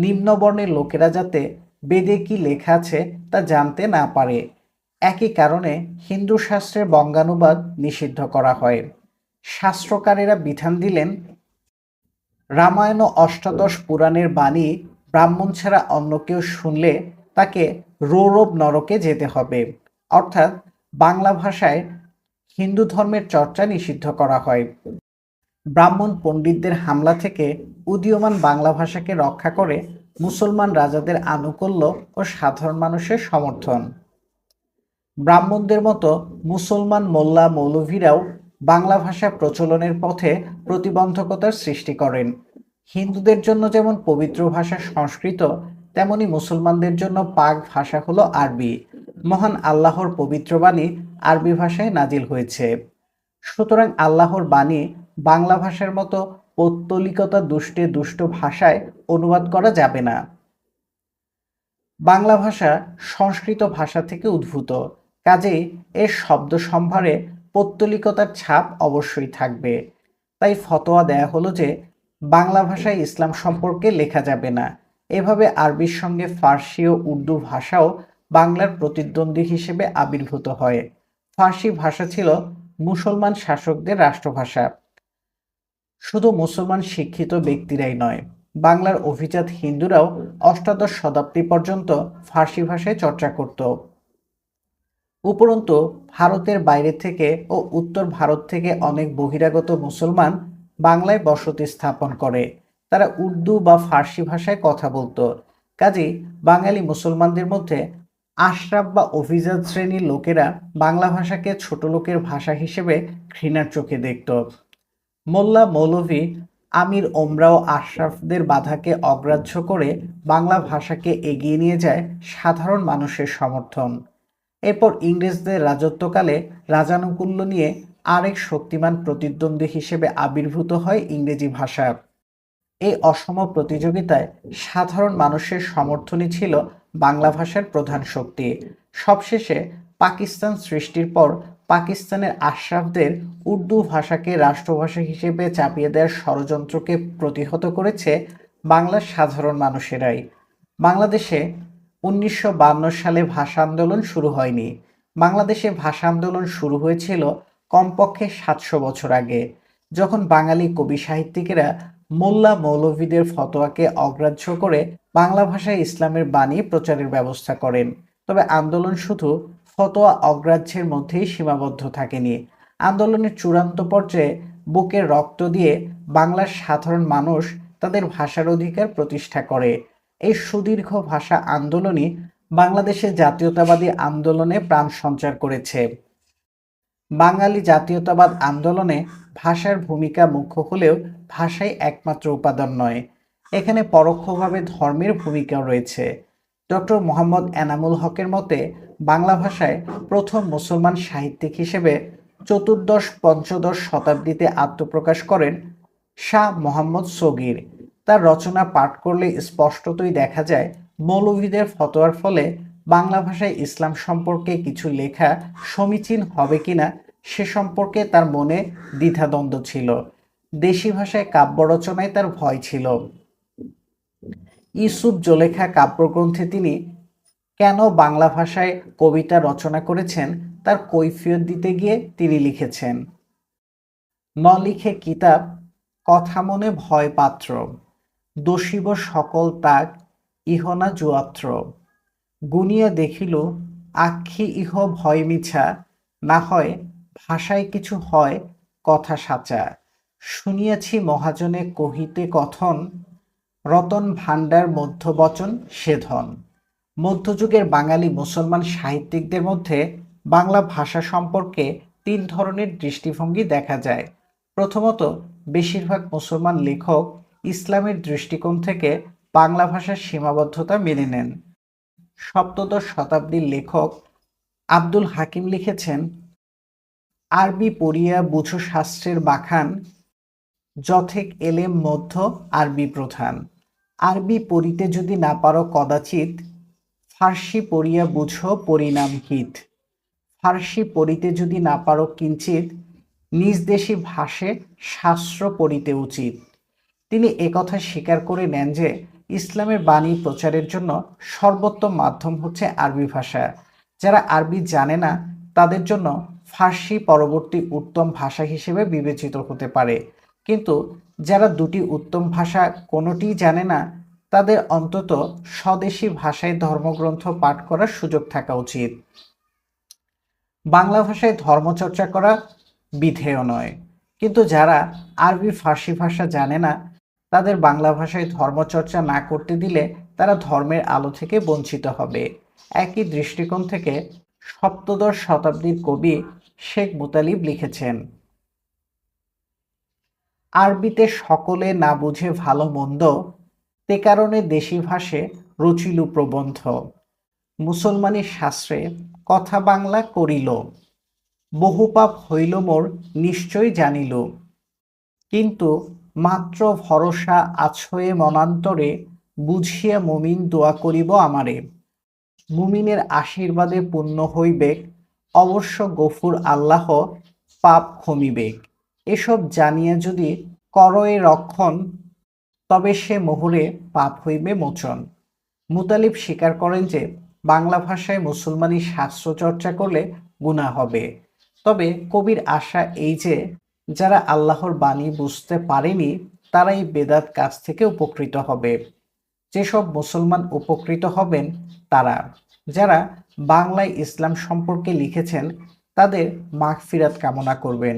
A: নিম্নবর্ণের লোকেরা যাতে বেদে কি লেখা আছে তা জানতে না পারে। একই কারণে হিন্দু শাস্ত্রের বঙ্গানুবাদ নিষিদ্ধ করা হয়। শাস্ত্রকারেরা বিধান দিলেন, রামায়ণ ও অষ্টাদশ পুরাণের বাণী ব্রাহ্মণ ছাড়া অন্য কেউ শুনলে তাকে রৌরব নরকে যেতে হবে। অর্থাৎ বাংলা ভাষায় হিন্দু ধর্মের চর্চা নিষিদ্ধ করা হয়। ব্রাহ্মণ পণ্ডিতদের হামলা থেকে উদীয়মান বাংলা ভাষাকে রক্ষা করে মুসলমান রাজাদের আনুকূল্য ও সাধারণ মানুষের সমর্থন। ব্রাহ্মণদের মতো মুসলমান মোল্লা মৌলভীরাও বাংলা ভাষা প্রচলনের পথে প্রতিবন্ধকতার সৃষ্টি করেন। হিন্দুদের জন্য যেমন পবিত্র ভাষা সংস্কৃত, তেমনি মুসলমানদের জন্য পাক ভাষা হলো আরবি। মহান আল্লাহর পবিত্র বাণী আরবি ভাষায় নাজিল হয়েছে। সুতরাং আল্লাহর বাণী বাংলা ভাষার মতো পৌত্তলিকতা দুষ্টে দুষ্ট ভাষায় অনুবাদ করা যাবে না। বাংলা ভাষা সংস্কৃত ভাষা থেকে উদ্ভূত, কাজেই এর শব্দ সম্ভারে পৌত্তলিকতার ছাপ অবশ্যই থাকবে। তাই ফতোয়া দেয়া হলো যে বাংলা ভাষায় ইসলাম সম্পর্কে লেখা যাবে না। এভাবে আরবির সঙ্গে ফার্সি ও উর্দু ভাষাও বাংলার প্রতিদ্বন্দ্বী হিসেবে আবির্ভূত হয়। ফার্সি ভাষা ছিল মুসলমান শাসকদের রাষ্ট্রভাষা। শুধু মুসলমান শিক্ষিত ব্যক্তিরাই নয়, বাংলার অভিজাত হিন্দুরাও অষ্টাদশ শতাব্দী পর্যন্ত ফার্সি ভাষায় চর্চা করত। উপরন্তু ভারতের বাইরে থেকে ও উত্তর ভারত থেকে অনেক বহিরাগত মুসলমান বাংলায় বসতি স্থাপন করে। তারা উর্দু বা ফার্সি ভাষায় কথা বলতো। কাজেই বাঙালি মুসলমানদের মধ্যে আশরাফ বা অভিজাত শ্রেণীর লোকেরা বাংলা ভাষাকে ছোট লোকের ভাষা হিসেবে ঘৃণার চোখে দেখত। মোল্লা মৌলভী, আমির ওমরা ও আশরাফদের বাধাকে অগ্রাহ্য করে বাংলা ভাষাকে এগিয়ে নিয়ে যায় সাধারণ মানুষের সমর্থন। এরপর ইংরেজদের রাজত্বকালে রাজানুকূল্য নিয়ে আরেক শক্তিমান প্রতিদ্বন্দ্বী হিসেবে আবির্ভূত হয় ইংরেজি ভাষা। এই অসম প্রতিযোগিতায় সাধারণ মানুষের সমর্থনই ছিল বাংলা ভাষার প্রধান শক্তি। সবশেষে পাকিস্তান সৃষ্টির পর পাকিস্তানের আশরাফদের উর্দু ভাষাকে রাষ্ট্রভাষা হিসেবে চাপিয়ে দেওয়ার ষড়যন্ত্রকে প্রতিহত করেছে বাংলার সাধারণ মানুষেরাই। বাংলাদেশে 1952 সালে ভাষা আন্দোলন শুরু হয়নি। বাংলাদেশে ভাষা আন্দোলন শুরু হয়েছিল কমপক্ষে 700 বছর আগে, যখন বাঙালি কবি সাহিত্যিকেরা মোল্লা মৌলভীদের ফতোয়াকে অগ্রাহ্য করে বাংলা ভাষায় ইসলামের বাণী প্রচারের ব্যবস্থা করেন। তবে আন্দোলন শুধু ফতোয়া অগ্রাহ্যের মধ্যেই সীমাবদ্ধ থাকেনি। আন্দোলনের চূড়ান্ত পর্যায়ে বুকে রক্ত দিয়ে বাংলার সাধারণ মানুষ তাদের ভাষার অধিকার প্রতিষ্ঠা করে। এই সুদীর্ঘ ভাষা আন্দোলনই বাংলাদেশের জাতীয়তাবাদী আন্দোলনে প্রাণ সঞ্চার করেছে। বাঙালি জাতীয়তাবাদ আন্দোলনে ভাষার ভূমিকা মুখ্য হলেও ভাষাই একমাত্র উপাদান নয়, এখানে পরোক্ষভাবে ধর্মের ভূমিকাও রয়েছে। ডক্টর মোহাম্মদ এনামুল হকের মতে বাংলা ভাষায় প্রথম মুসলমান সাহিত্যিক হিসেবে চতুর্দশ-পঞ্চদশ শতাব্দীতে আত্মপ্রকাশ করেন শাহ মোহাম্মদ সগীর। তার রচনা পাঠ করলে স্পষ্টতই দেখা যায় মৌলভীদের ফতোয়ার ফলে বাংলা ভাষায় ইসলাম সম্পর্কে কিছু লেখা সমীচীন হবে কিনা সে সম্পর্কে তার মনে দ্বিধাদ্বন্দ্ব ছিল। দেশি ভাষায় কাব্য রচনায় তার ভয় ছিল। ইউসুফ জোলেখা কাব্যগ্রন্থে তিনি কেন বাংলা ভাষায় কবিতা রচনা করেছেন তার কৈফিয়ত দিতে গিয়ে তিনি লিখেছেন, ন লিখে কিতাব কথা মনে ভয় পাত্র, দোষিব সকল তাক ইহনা জুয়াত্র, গুনিয়া দেখিল আক্ষি ইহ ভয় মিছা, না হয় ভাষায় কিছু হয় কথা সাচা, শুনিয়াছি মহাজনে কহিতে কথন, রতন ভাণ্ডার মধ্যবচন সে ধন। মধ্যযুগের বাঙালি মুসলমান সাহিত্যিকদের মধ্যে বাংলা ভাষা সম্পর্কে তিন ধরনের দৃষ্টিভঙ্গি দেখা যায়। প্রথমত, বেশিরভাগ মুসলমান লেখক ইসলামের দৃষ্টিকোণ থেকে বাংলা ভাষার সীমাবদ্ধতা মেনে নেন। সপ্তদশ শতাব্দীর লেখক আব্দুল হাকিম লিখেছেন, আরবি পড়িয়া বুঝো শাস্ত্রের বাখান, যথেক এলেম মধ্য আরবি প্রধান। আরবি পড়িতে যদি না পারো কদাচিৎ, ফার্সি পড়িয়া বুঝো পরিণাম হিত। ফার্সি পড়িতে যদি না পারো কিঞ্চিত, নিজ দেশি ভাষে শাস্ত্র পড়িতে উচিত। তিনি একথা স্বীকার করে নেন যে ইসলামের বাণী প্রচারের জন্য সর্বোত্তম মাধ্যম হচ্ছে আরবি ভাষা। যারা আরবি জানে না তাদের জন্য ফার্সি পরবর্তী উত্তম ভাষা হিসেবে বিবেচিত হতে পারে, কিন্তু যারা দুটি উত্তম ভাষা কোনোটিই জানে না তাদের অন্তত স্বদেশী ভাষায় ধর্মগ্রন্থ পাঠ করার সুযোগ থাকা উচিত। বাংলা ভাষায় ধর্মচর্চা করা বিধেয় নয়, কিন্তু যারা আরবি ফার্সি ভাষা জানে না তাদের বাংলা ভাষায় ধর্মচর্চা না করতে দিলে তারা ধর্মের আলো থেকে বঞ্চিত হবে। একই দৃষ্টিকোণ থেকে সপ্তদশ শতাব্দীর কবি শেখ মুতালিব লিখেছেন, আরবিতে সকলে না বুঝে ভালো মন্দ, তে কারণে দেশি ভাষে রচিল প্রবন্ধ। মুসলমানি শাস্ত্রে কথা বাংলা করিল, বহু পাপ হইল মোর নিশ্চয় জানিল। কিন্তু মাত্র ভরসা আছয়ে মনান্তরে, বুঝিয়া মুমিন দোয়া করিব আমারে। মুমিনের আশীর্বাদে পুণ্য হইবেক, অবশ্য গফুর আল্লাহ পাপ ক্ষমিবেক। এসব জানিয়া যদি করয়ে রক্ষণ, তবে সে মোহরে পাপ হইবে মোচন। মুতালিব স্বীকার করেন যে বাংলা ভাষায় মুসলমানি শাস্ত্র চর্চা করলে গুনাহ হবে, তবে কবির আশা এই যে যারা আল্লাহর বাণী বুঝতে পারেনি তারাই বেদাত কাজ থেকে উপকৃত হবে। যেসব মুসলমান উপকৃত হবেন তারা যারা বাংলায় ইসলাম সম্পর্কে লিখেছেন তাদের মাগফিরাত কামনা করবেন।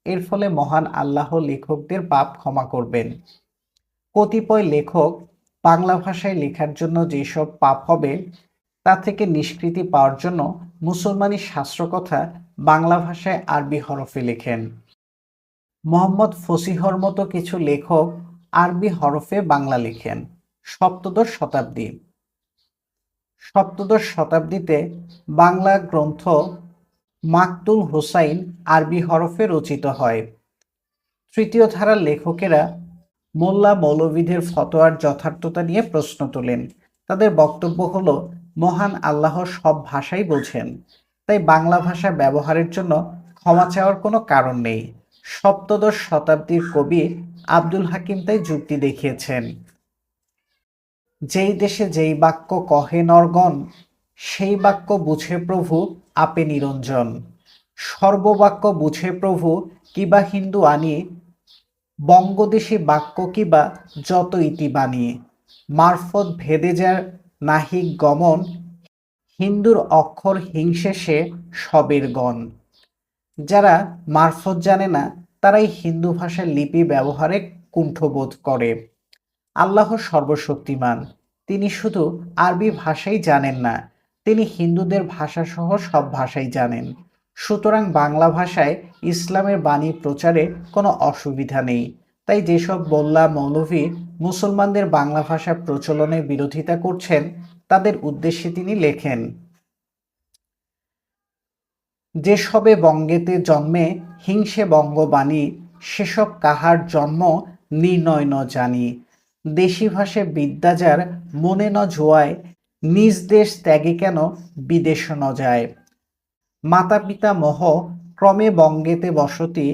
A: এর ফলে মহান আল্লাহ লেখকদের পাপ ক্ষমা করবেন। কতিপয় লেখক বাংলা ভাষায় লেখার জন্য যেসব পাপ হবে তা থেকে নিষ্কৃতি পাওয়ার জন্য মুসলমানি শাস্ত্রকথা বাংলা ভাষায় আরবি হরফে লেখেন। মোহাম্মদ ফসিহর মতো কিছু লেখক আরবি হরফে বাংলা লেখেন। সপ্তদশ শতাব্দীতে বাংলা গ্রন্থ মাকতুল হুসাইন আরবি হরফে রচিত হয়। তৃতীয় ধারার লেখকেরা মোল্লা মৌলভীদের ফতোয়ার যথার্থতা নিয়ে প্রশ্ন তোলেন। তাদের বক্তব্য হলো, মহান আল্লাহ সব ভাষাই বোঝেন, তাই বাংলা ভাষা ব্যবহারের জন্য ক্ষমা চাওয়ার কোনো কারণ নেই। সপ্তদশ শতাব্দীর কবি আব্দুল হাকিম তাই যুক্তি দেখিয়েছেন, যেই দেশে যেই বাক্য কহে নরগণ, সেই বাক্য বুঝে প্রভু আপে নিরঞ্জন। সর্ববাক্য বুঝে প্রভু কিবা হিন্দু আনি, বঙ্গদেশী বাক্য কিবা যত ইতিবাণী। মারফত ভেদে যার নাহিক গমন, হিন্দুর অক্ষর হিংসে সে সবের গণ। যারা মারফত জানে না তারাই হিন্দু ভাষার লিপি ব্যবহারে কুণ্ঠবোধ করে। আল্লাহ সর্বশক্তিমান, তিনি শুধু আরবি ভাষাই জানেন না, তিনি হিন্দুদের ভাষাসহ সব ভাষাই জানেন। সুতরাং বাংলা ভাষায় ইসলামের বাণী প্রচারে কোনো অসুবিধা নেই। তাই যেসব মোল্লা মৌলভী মুসলমানদের বাংলা ভাষা প্রচলনের বিরোধিতা করছেন, তাদের উদ্দেশ্যে তিনি লেখেন, যে সবে বঙ্গেতে জন্মে হিংসে বঙ্গবাণী, সেসব কাহার জন্ম নির্ণয় ন জানি। দেশি ভাষে বিদ্যা যার মনে ন জোয়ায়, নিজ দেশ ত্যাগে কেন বিদেশ ন যায়। মাতা পিতা মোহ ক্রমে বঙ্গেতে বসতি,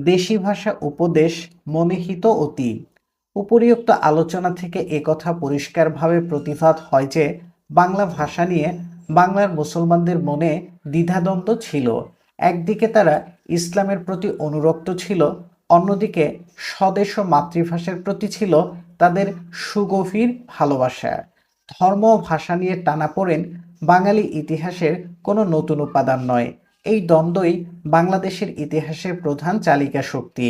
A: দেশি ভাষা উপদেশ মনে হিত অতি। উপরিউক্ত আলোচনা থেকে একথা পরিষ্কারভাবে প্রতিভাত হয় যে বাংলা ভাষা নিয়ে বাংলার মুসলমানদের মনে দ্বিধাদ্বন্দ্ব ছিল। একদিকে তারা ইসলামের প্রতি অনুরক্ত ছিল, অন্যদিকে স্বদেশ ও মাতৃভাষার প্রতি ছিল তাদের সুগভীর ভালোবাসা। ধর্ম ও ভাষা নিয়ে টানাপোড়েন বাঙালি ইতিহাসের কোনো নতুন উপাদান নয়। এই দ্বন্দ্বই বাংলাদেশের ইতিহাসের প্রধান চালিকা শক্তি।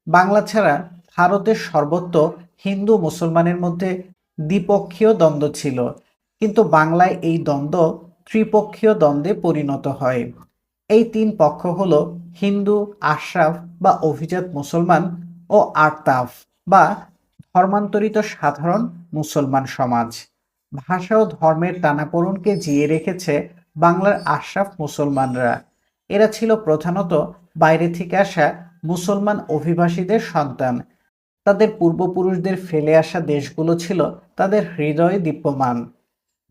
A: বাংলা ছাড়া ভারতের সর্বত্র হিন্দু মুসলমানের মধ্যে দ্বিপক্ষীয় দ্বন্দ্ব ছিল, কিন্তু বাংলায় এই দ্বন্দ্ব ত্রিপক্ষীয় দ্বন্দ্বে পরিণত হয়। এই তিন পক্ষ হল হিন্দু, আশরাফ বা অভিজাত মুসলমান ও আরতাফ বা ধর্মান্তরিত সাধারণ মুসলমান সমাজ। ভাষা ও ধর্মের টানাপোড়েনকে জিয়ে রেখেছে বাংলার আশরাফ মুসলমানরা। এরা ছিল প্রধানত বাইরে থেকে আসা মুসলমান অভিবাসীদের সন্তান। তাদের পূর্বপুরুষদের ফেলে আসা দেশগুলো ছিল তাদের হৃদয়ে দীপ্যমান।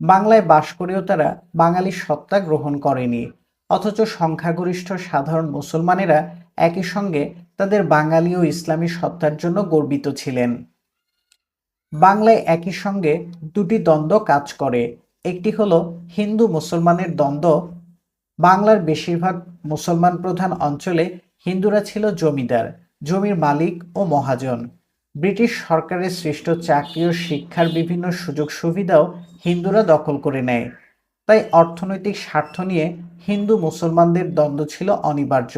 A: বাংলায় বাস করেও তারা বাঙালি সত্তা গ্রহণ করেনি, অথচ সংখ্যাগরিষ্ঠ সাধারণ মুসলমানেরা একই সঙ্গে তাদের বাঙালি ও ইসলামী সত্তার জন্য গর্বিত ছিলেন। বাংলায় একই সঙ্গে দুটি দ্বন্দ্ব কাজ করে। একটি হলো হিন্দু মুসলমানের দ্বন্দ্ব। বাংলার বেশিরভাগ মুসলমান প্রধান অঞ্চলে হিন্দুরা ছিল জমিদার, জমির মালিক ও মহাজন। ব্রিটিশ সরকারের সৃষ্ট চাকরি ও শিক্ষার বিভিন্ন সুযোগ সুবিধাও হিন্দুরা দখল করে নেয়। তাই অর্থনৈতিক স্বার্থ নিয়ে হিন্দু মুসলমানদের দ্বন্দ্ব ছিল অনিবার্য।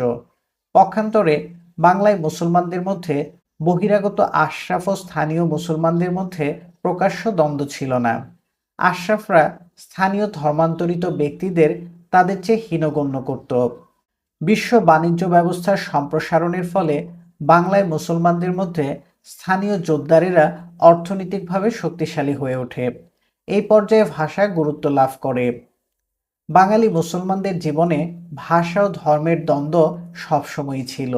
A: পক্ষান্তরে বাংলায় মুসলমানদের মধ্যে বহিরাগত আশরাফ ও স্থানীয় মুসলমানদের মধ্যে প্রকাশ্য দ্বন্দ্ব ছিল না। আশরাফরা স্থানীয় ধর্মান্তরিত ব্যক্তিদের তাদের চেয়ে হীনগণ্য করত। বিশ্ব বাণিজ্য ব্যবস্থার সম্প্রসারণের ফলে বাংলায় মুসলমানদের মধ্যে স্থানীয় জোতদারেরা অর্থনৈতিকভাবে শক্তিশালী হয়ে ওঠে। এই পর্যায়ে ভাষা গুরুত্ব লাভ করে। বাঙালি মুসলমানদের জীবনে ভাষা ও ধর্মের দ্বন্দ্ব সবসময়ই ছিল।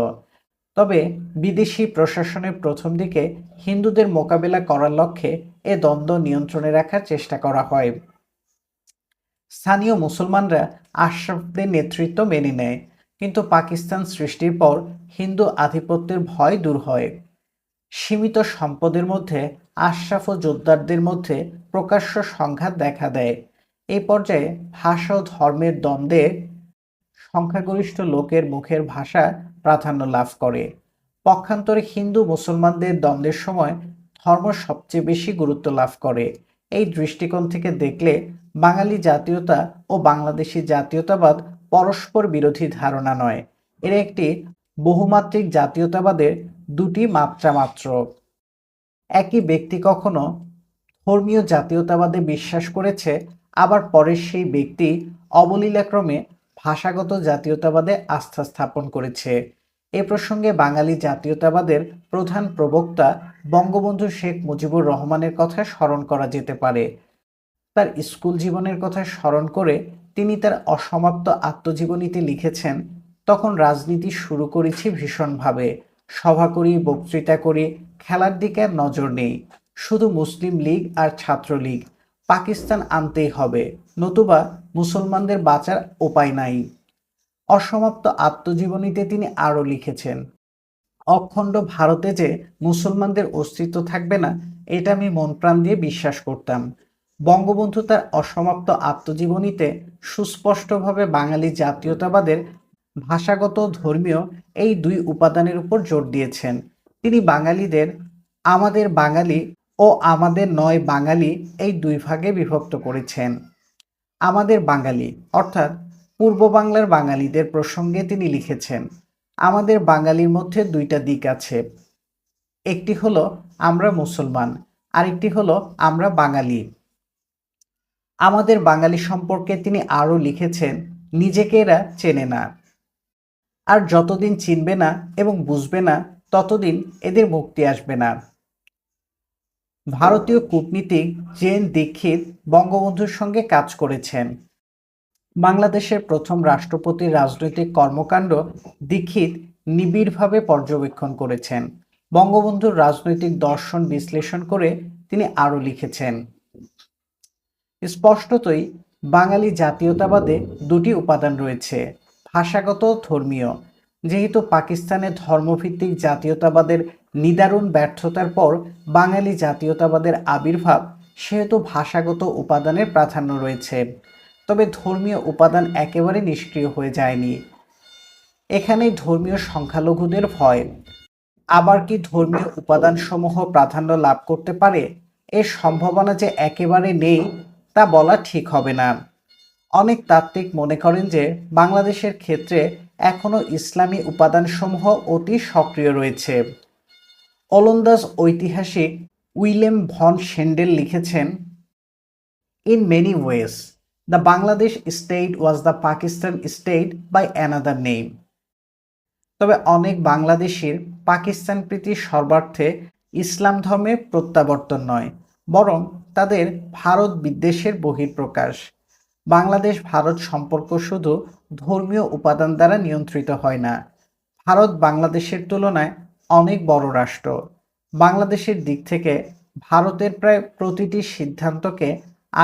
A: তবে বিদেশি প্রশাসনের প্রথম দিকে হিন্দুদের মোকাবেলা করার লক্ষ্যে এ দ্বন্দ্ব নিয়ন্ত্রণে রাখার চেষ্টা করা হয়। স্থানীয় মুসলমানরা আশরাফদের নেতৃত্ব মেনে নেয়, কিন্তু পাকিস্তান সৃষ্টির পর হিন্দু আধিপত্যের ভয় দূর হয়। সীমিত সম্পদের মধ্যে আশরাফ ও জোতদারদের মধ্যে প্রকাশ্য সংঘাত দেখা দেয়। এই পর্যায়ে ভাষা ও ধর্মের দ্বন্দ্বে সংখ্যাগরিষ্ঠ লোকের মুখের ভাষা প্রাধান্য লাভ করে। পক্ষান্তরে হিন্দু মুসলমানদের দ্বন্দ্বের সময় ধর্ম সবচেয়ে বেশি গুরুত্ব লাভ করে। এই দৃষ্টিকোণ থেকে দেখলে বাঙালি জাতীয়তা ও বাংলাদেশি জাতীয়তাবাদ পরস্পর বিরোধী ধারণা নয়, এর একটি বহুমাত্রিক জাতীয়তাবাদের দুটি মাত্রা মাত্র। একই ব্যক্তি কখনো ধর্মীয় জাতীয়তাবাদে বিশ্বাস করেছে, আবার পরের সেই ব্যক্তি অবলীলাক্রমে ভাষাগত জাতীয়তাবাদে আস্থা স্থাপন করেছে। এ প্রসঙ্গে বাঙালি জাতীয়তাবাদের প্রধান প্রবক্তা বঙ্গবন্ধু শেখ মুজিবুর রহমানের কথা স্মরণ করা যেতে পারে। তার স্কুল জীবনের কথা স্মরণ করে তিনি তার অসমাপ্ত আত্মজীবনীতে লিখেছেন, তখন রাজনীতি শুরু করেছি ভীষণভাবে, সভা করি, বক্তৃতা করি, খেলার দিকে আর নজর নেই, শুধু মুসলিম লীগ আর ছাত্রলীগ। পাকিস্তান আনতেই হবে, নতুবা মুসলমানদের বাঁচার উপায় নাই। অসমাপ্ত আত্মজীবনীতে তিনি আরও লিখেছেন, অখণ্ড ভারতে যে মুসলমানদের অস্তিত্ব থাকবে না, এটা আমি মন প্রাণ দিয়ে বিশ্বাস করতাম। বঙ্গবন্ধু তার অসমাপ্ত আত্মজীবনীতে সুস্পষ্টভাবে বাঙালি জাতীয়তাবাদের ভাষাগত, ধর্মীয় এই দুই উপাদানের উপর জোর দিয়েছেন। তিনি বাঙালিদের আমাদের বাঙালি ও আমাদের নয় বাঙালি এই দুই ভাগে বিভক্ত করেছেন। আমাদের বাঙালি অর্থাৎ পূর্ব বাংলার বাঙালিদের প্রসঙ্গে তিনি লিখেছেন, আমাদের বাঙালির মধ্যে দুইটা দিক আছে, একটি হলো আমরা মুসলমান, আরেকটি হলো আমরা বাঙালি। আমাদের বাঙালি সম্পর্কে তিনি আরও লিখেছেন, নিজেকে এরা চেনে না, আর যতদিন চিনবে না এবং বুঝবে না ততদিন এদের মুক্তি আসবে না। ভারতীয় কূটনীতিক জেন দীক্ষিত বঙ্গবন্ধুর সঙ্গে কাজ করেছেন। বাংলাদেশের প্রথম রাষ্ট্রপতির রাজনৈতিক কর্মকাণ্ড দীক্ষিত নিবিড়ভাবে পর্যবেক্ষণ করেছেন। বঙ্গবন্ধুর রাজনৈতিক দর্শন বিশ্লেষণ করে তিনি আরও লিখেছেন, স্পষ্টতই বাঙালি জাতীয়তাবাদে দুটি উপাদান রয়েছে, ভাষাগত ও ধর্মীয়। যেহেতু পাকিস্তানে ধর্মভিত্তিক জাতীয়তাবাদের নিদারুণ ব্যর্থতার পর বাঙালি জাতীয়তাবাদের আবির্ভাব, সেহেতু ভাষাগত উপাদানের প্রাধান্য রয়েছে। তবে ধর্মীয় উপাদান একেবারে নিষ্ক্রিয় হয়ে যায়নি। এখানেই ধর্মীয় সংখ্যালঘুদের ভয়। আবার কি ধর্মীয় উপাদানসমূহ প্রাধান্য লাভ করতে পারে? এর সম্ভাবনা যে একেবারে নেই তা বলা ঠিক হবে না। অনেক তাত্ত্বিক মনে করেন যে বাংলাদেশের ক্ষেত্রে এখনও ইসলামী উপাদানসমূহ অতি সক্রিয় রয়েছে। ওলন্দাজ ঐতিহাসিক উইলেম ভন শেন্ডেল লিখেছেন, In many ways, the Bangladesh state was the Pakistan state by another name. তবে অনেক বাংলাদেশির পাকিস্তান প্রীতি সর্বার্থে ইসলাম ধর্মের প্রত্যাবর্তন নয়, বরং তাদের ভারত বিদ্বেষের বহিঃপ্রকাশ। বাংলাদেশ ভারত সম্পর্ক শুধু ধর্মীয় উপাদান দ্বারা নিয়ন্ত্রিত হয় না। ভারত বাংলাদেশের তুলনায় অনেক বড় রাষ্ট্র। বাংলাদেশের দিক থেকে ভারতের প্রায় প্রতিটি সিদ্ধান্তকে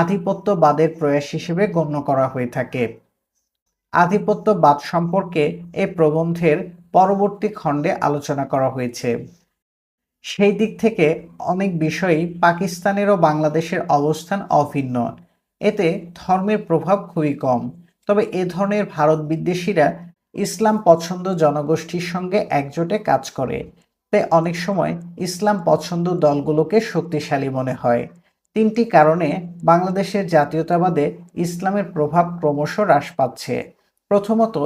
A: আধিপত্যবাদের প্রয়াস হিসেবে গণ্য করা হয়ে থাকে। আধিপত্যবাদ সম্পর্কে এ প্রবন্ধের পরবর্তী খণ্ডে আলোচনা করা হয়েছে। সেই দিক থেকে অনেক বিষয়েই পাকিস্তানের ও বাংলাদেশের অবস্থান অভিন্ন। এতে ধর্মের প্রভাব খুবই কম। তবে এ ধরনের ভারত বিদ্বেষীরা ইসলাম পছন্দ জনগোষ্ঠীর সঙ্গে একজোটে কাজ করে। তাই অনেক সময় ইসলাম পছন্দ দলগুলোকে শক্তিশালী মনে হয়। তিনটি কারণে বাংলাদেশের জাতীয়তাবাদে ইসলামের প্রভাব ক্রমশ হ্রাস পাচ্ছে। প্রথমত,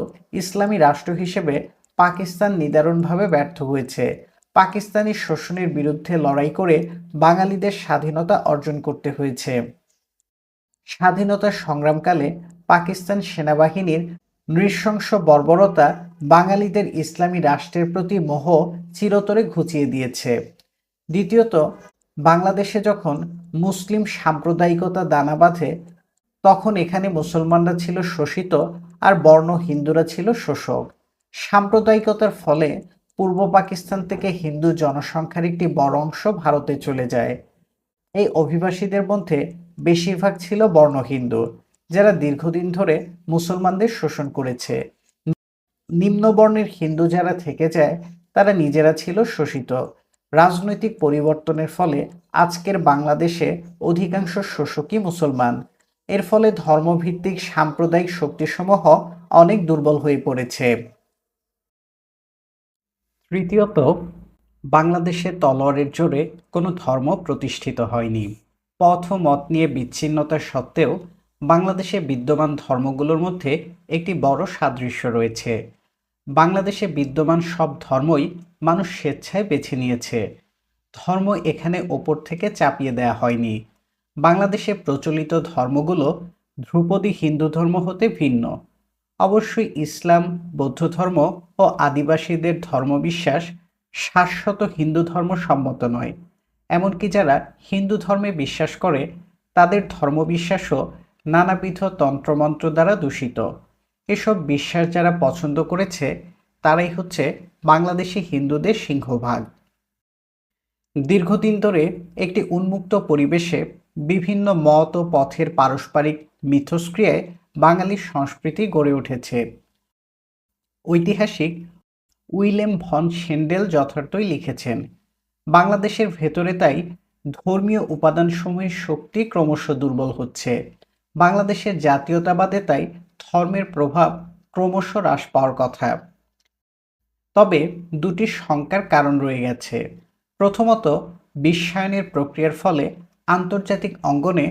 A: ইসলামী রাষ্ট্র হিসেবে পাকিস্তান নিদারুণভাবে ব্যর্থ হয়েছে। পাকিস্তানি শোষণের বিরুদ্ধে লড়াই করে বাঙালিদের স্বাধীনতা অর্জন করতে হয়েছে। স্বাধীনতা সংগ্রামকালে পাকিস্তান সেনাবাহিনীর নৃশংস বর্বরতা বাঙালিদের ইসলামী রাষ্ট্রের প্রতি মোহ চিরতরে ঘুচিয়ে দিয়েছে। দ্বিতীয়ত, বাংলাদেশে যখন মুসলিম সাম্প্রদায়িকতা দানা বাঁধে, তখন এখানে মুসলমানরা ছিল শোষিত আর বর্ণ হিন্দুরা ছিল শোষক। সাম্প্রদায়িকতার ফলে পূর্ব পাকিস্তান থেকে হিন্দু জনসংখ্যার একটি বড় অংশ ভারতে চলে যায়। এই অভিবাসীদের মধ্যে বেশিরভাগ ছিল বর্ণ হিন্দু, যারা দীর্ঘদিন ধরে মুসলমানদের শোষণ করেছে। নিম্নবর্ণের হিন্দু যারা থেকে যায়, তারা নিজেরা ছিল শোষিত। রাজনৈতিক পরিবর্তনের ফলে আজকের বাংলাদেশে অধিকাংশ শোষকই মুসলমান। এর ফলে ধর্মভিত্তিক সাম্প্রদায়িক শক্তিসমূহ অনেক দুর্বল হয়ে পড়েছে। তৃতীয়ত, বাংলাদেশে তলোয়ারের জোরে কোনো ধর্ম প্রতিষ্ঠিত হয়নি। পথ ও মত নিয়ে বিচ্ছিন্নতা সত্ত্বেও বাংলাদেশে বিদ্যমান ধর্মগুলোর মধ্যে একটি বড় সাদৃশ্য রয়েছে। বাংলাদেশে বিদ্যমান সব ধর্মই মানুষ স্বেচ্ছায় বেছে নিয়েছে। ধর্ম এখানে ওপর থেকে চাপিয়ে দেয়া হয়নি। বাংলাদেশে প্রচলিত ধর্মগুলো ধ্রুপদী হিন্দু ধর্ম হতে ভিন্ন। অবশ্যই ইসলাম, বৌদ্ধ ধর্ম ও আদিবাসীদের ধর্মবিশ্বাস শাশ্বত হিন্দু ধর্ম সম্মত নয়। এমনকি যারা হিন্দু ধর্মে বিশ্বাস করে, তাদের ধর্মবিশ্বাসও নানাবিধ তন্ত্রমন্ত্র দ্বারা দূষিত। এসব বিশ্বাস যারা পছন্দ করেছে, তারাই হচ্ছে বাংলাদেশি হিন্দুদের সিংহভাগ। দীর্ঘদিন ধরে একটি উন্মুক্ত পরিবেশে বিভিন্ন মত ও পথের পারস্পরিক মিথস্ক্রিয়ায় বাঙালির সংস্কৃতি গড়ে উঠেছে। ঐতিহাসিক উইলেম ভন শেন্ডেল যথার্থই লিখেছেন, বাংলাদেশের ভেতরে তাই ধর্মীয় উপাদানসমূহের শক্তি ক্রমশ দুর্বল হচ্ছে। বাংলাদেশের জাতীয়তাবাদে তাই ধর্মের প্রভাব ক্রমশ হ্রাস পাওয়ার কথা। তবে দুটি শঙ্কার কারণ রয়ে গেছে। প্রথমত, বিশ্বায়নের প্রক্রিয়ার ফলে আন্তর্জাতিক অঙ্গনে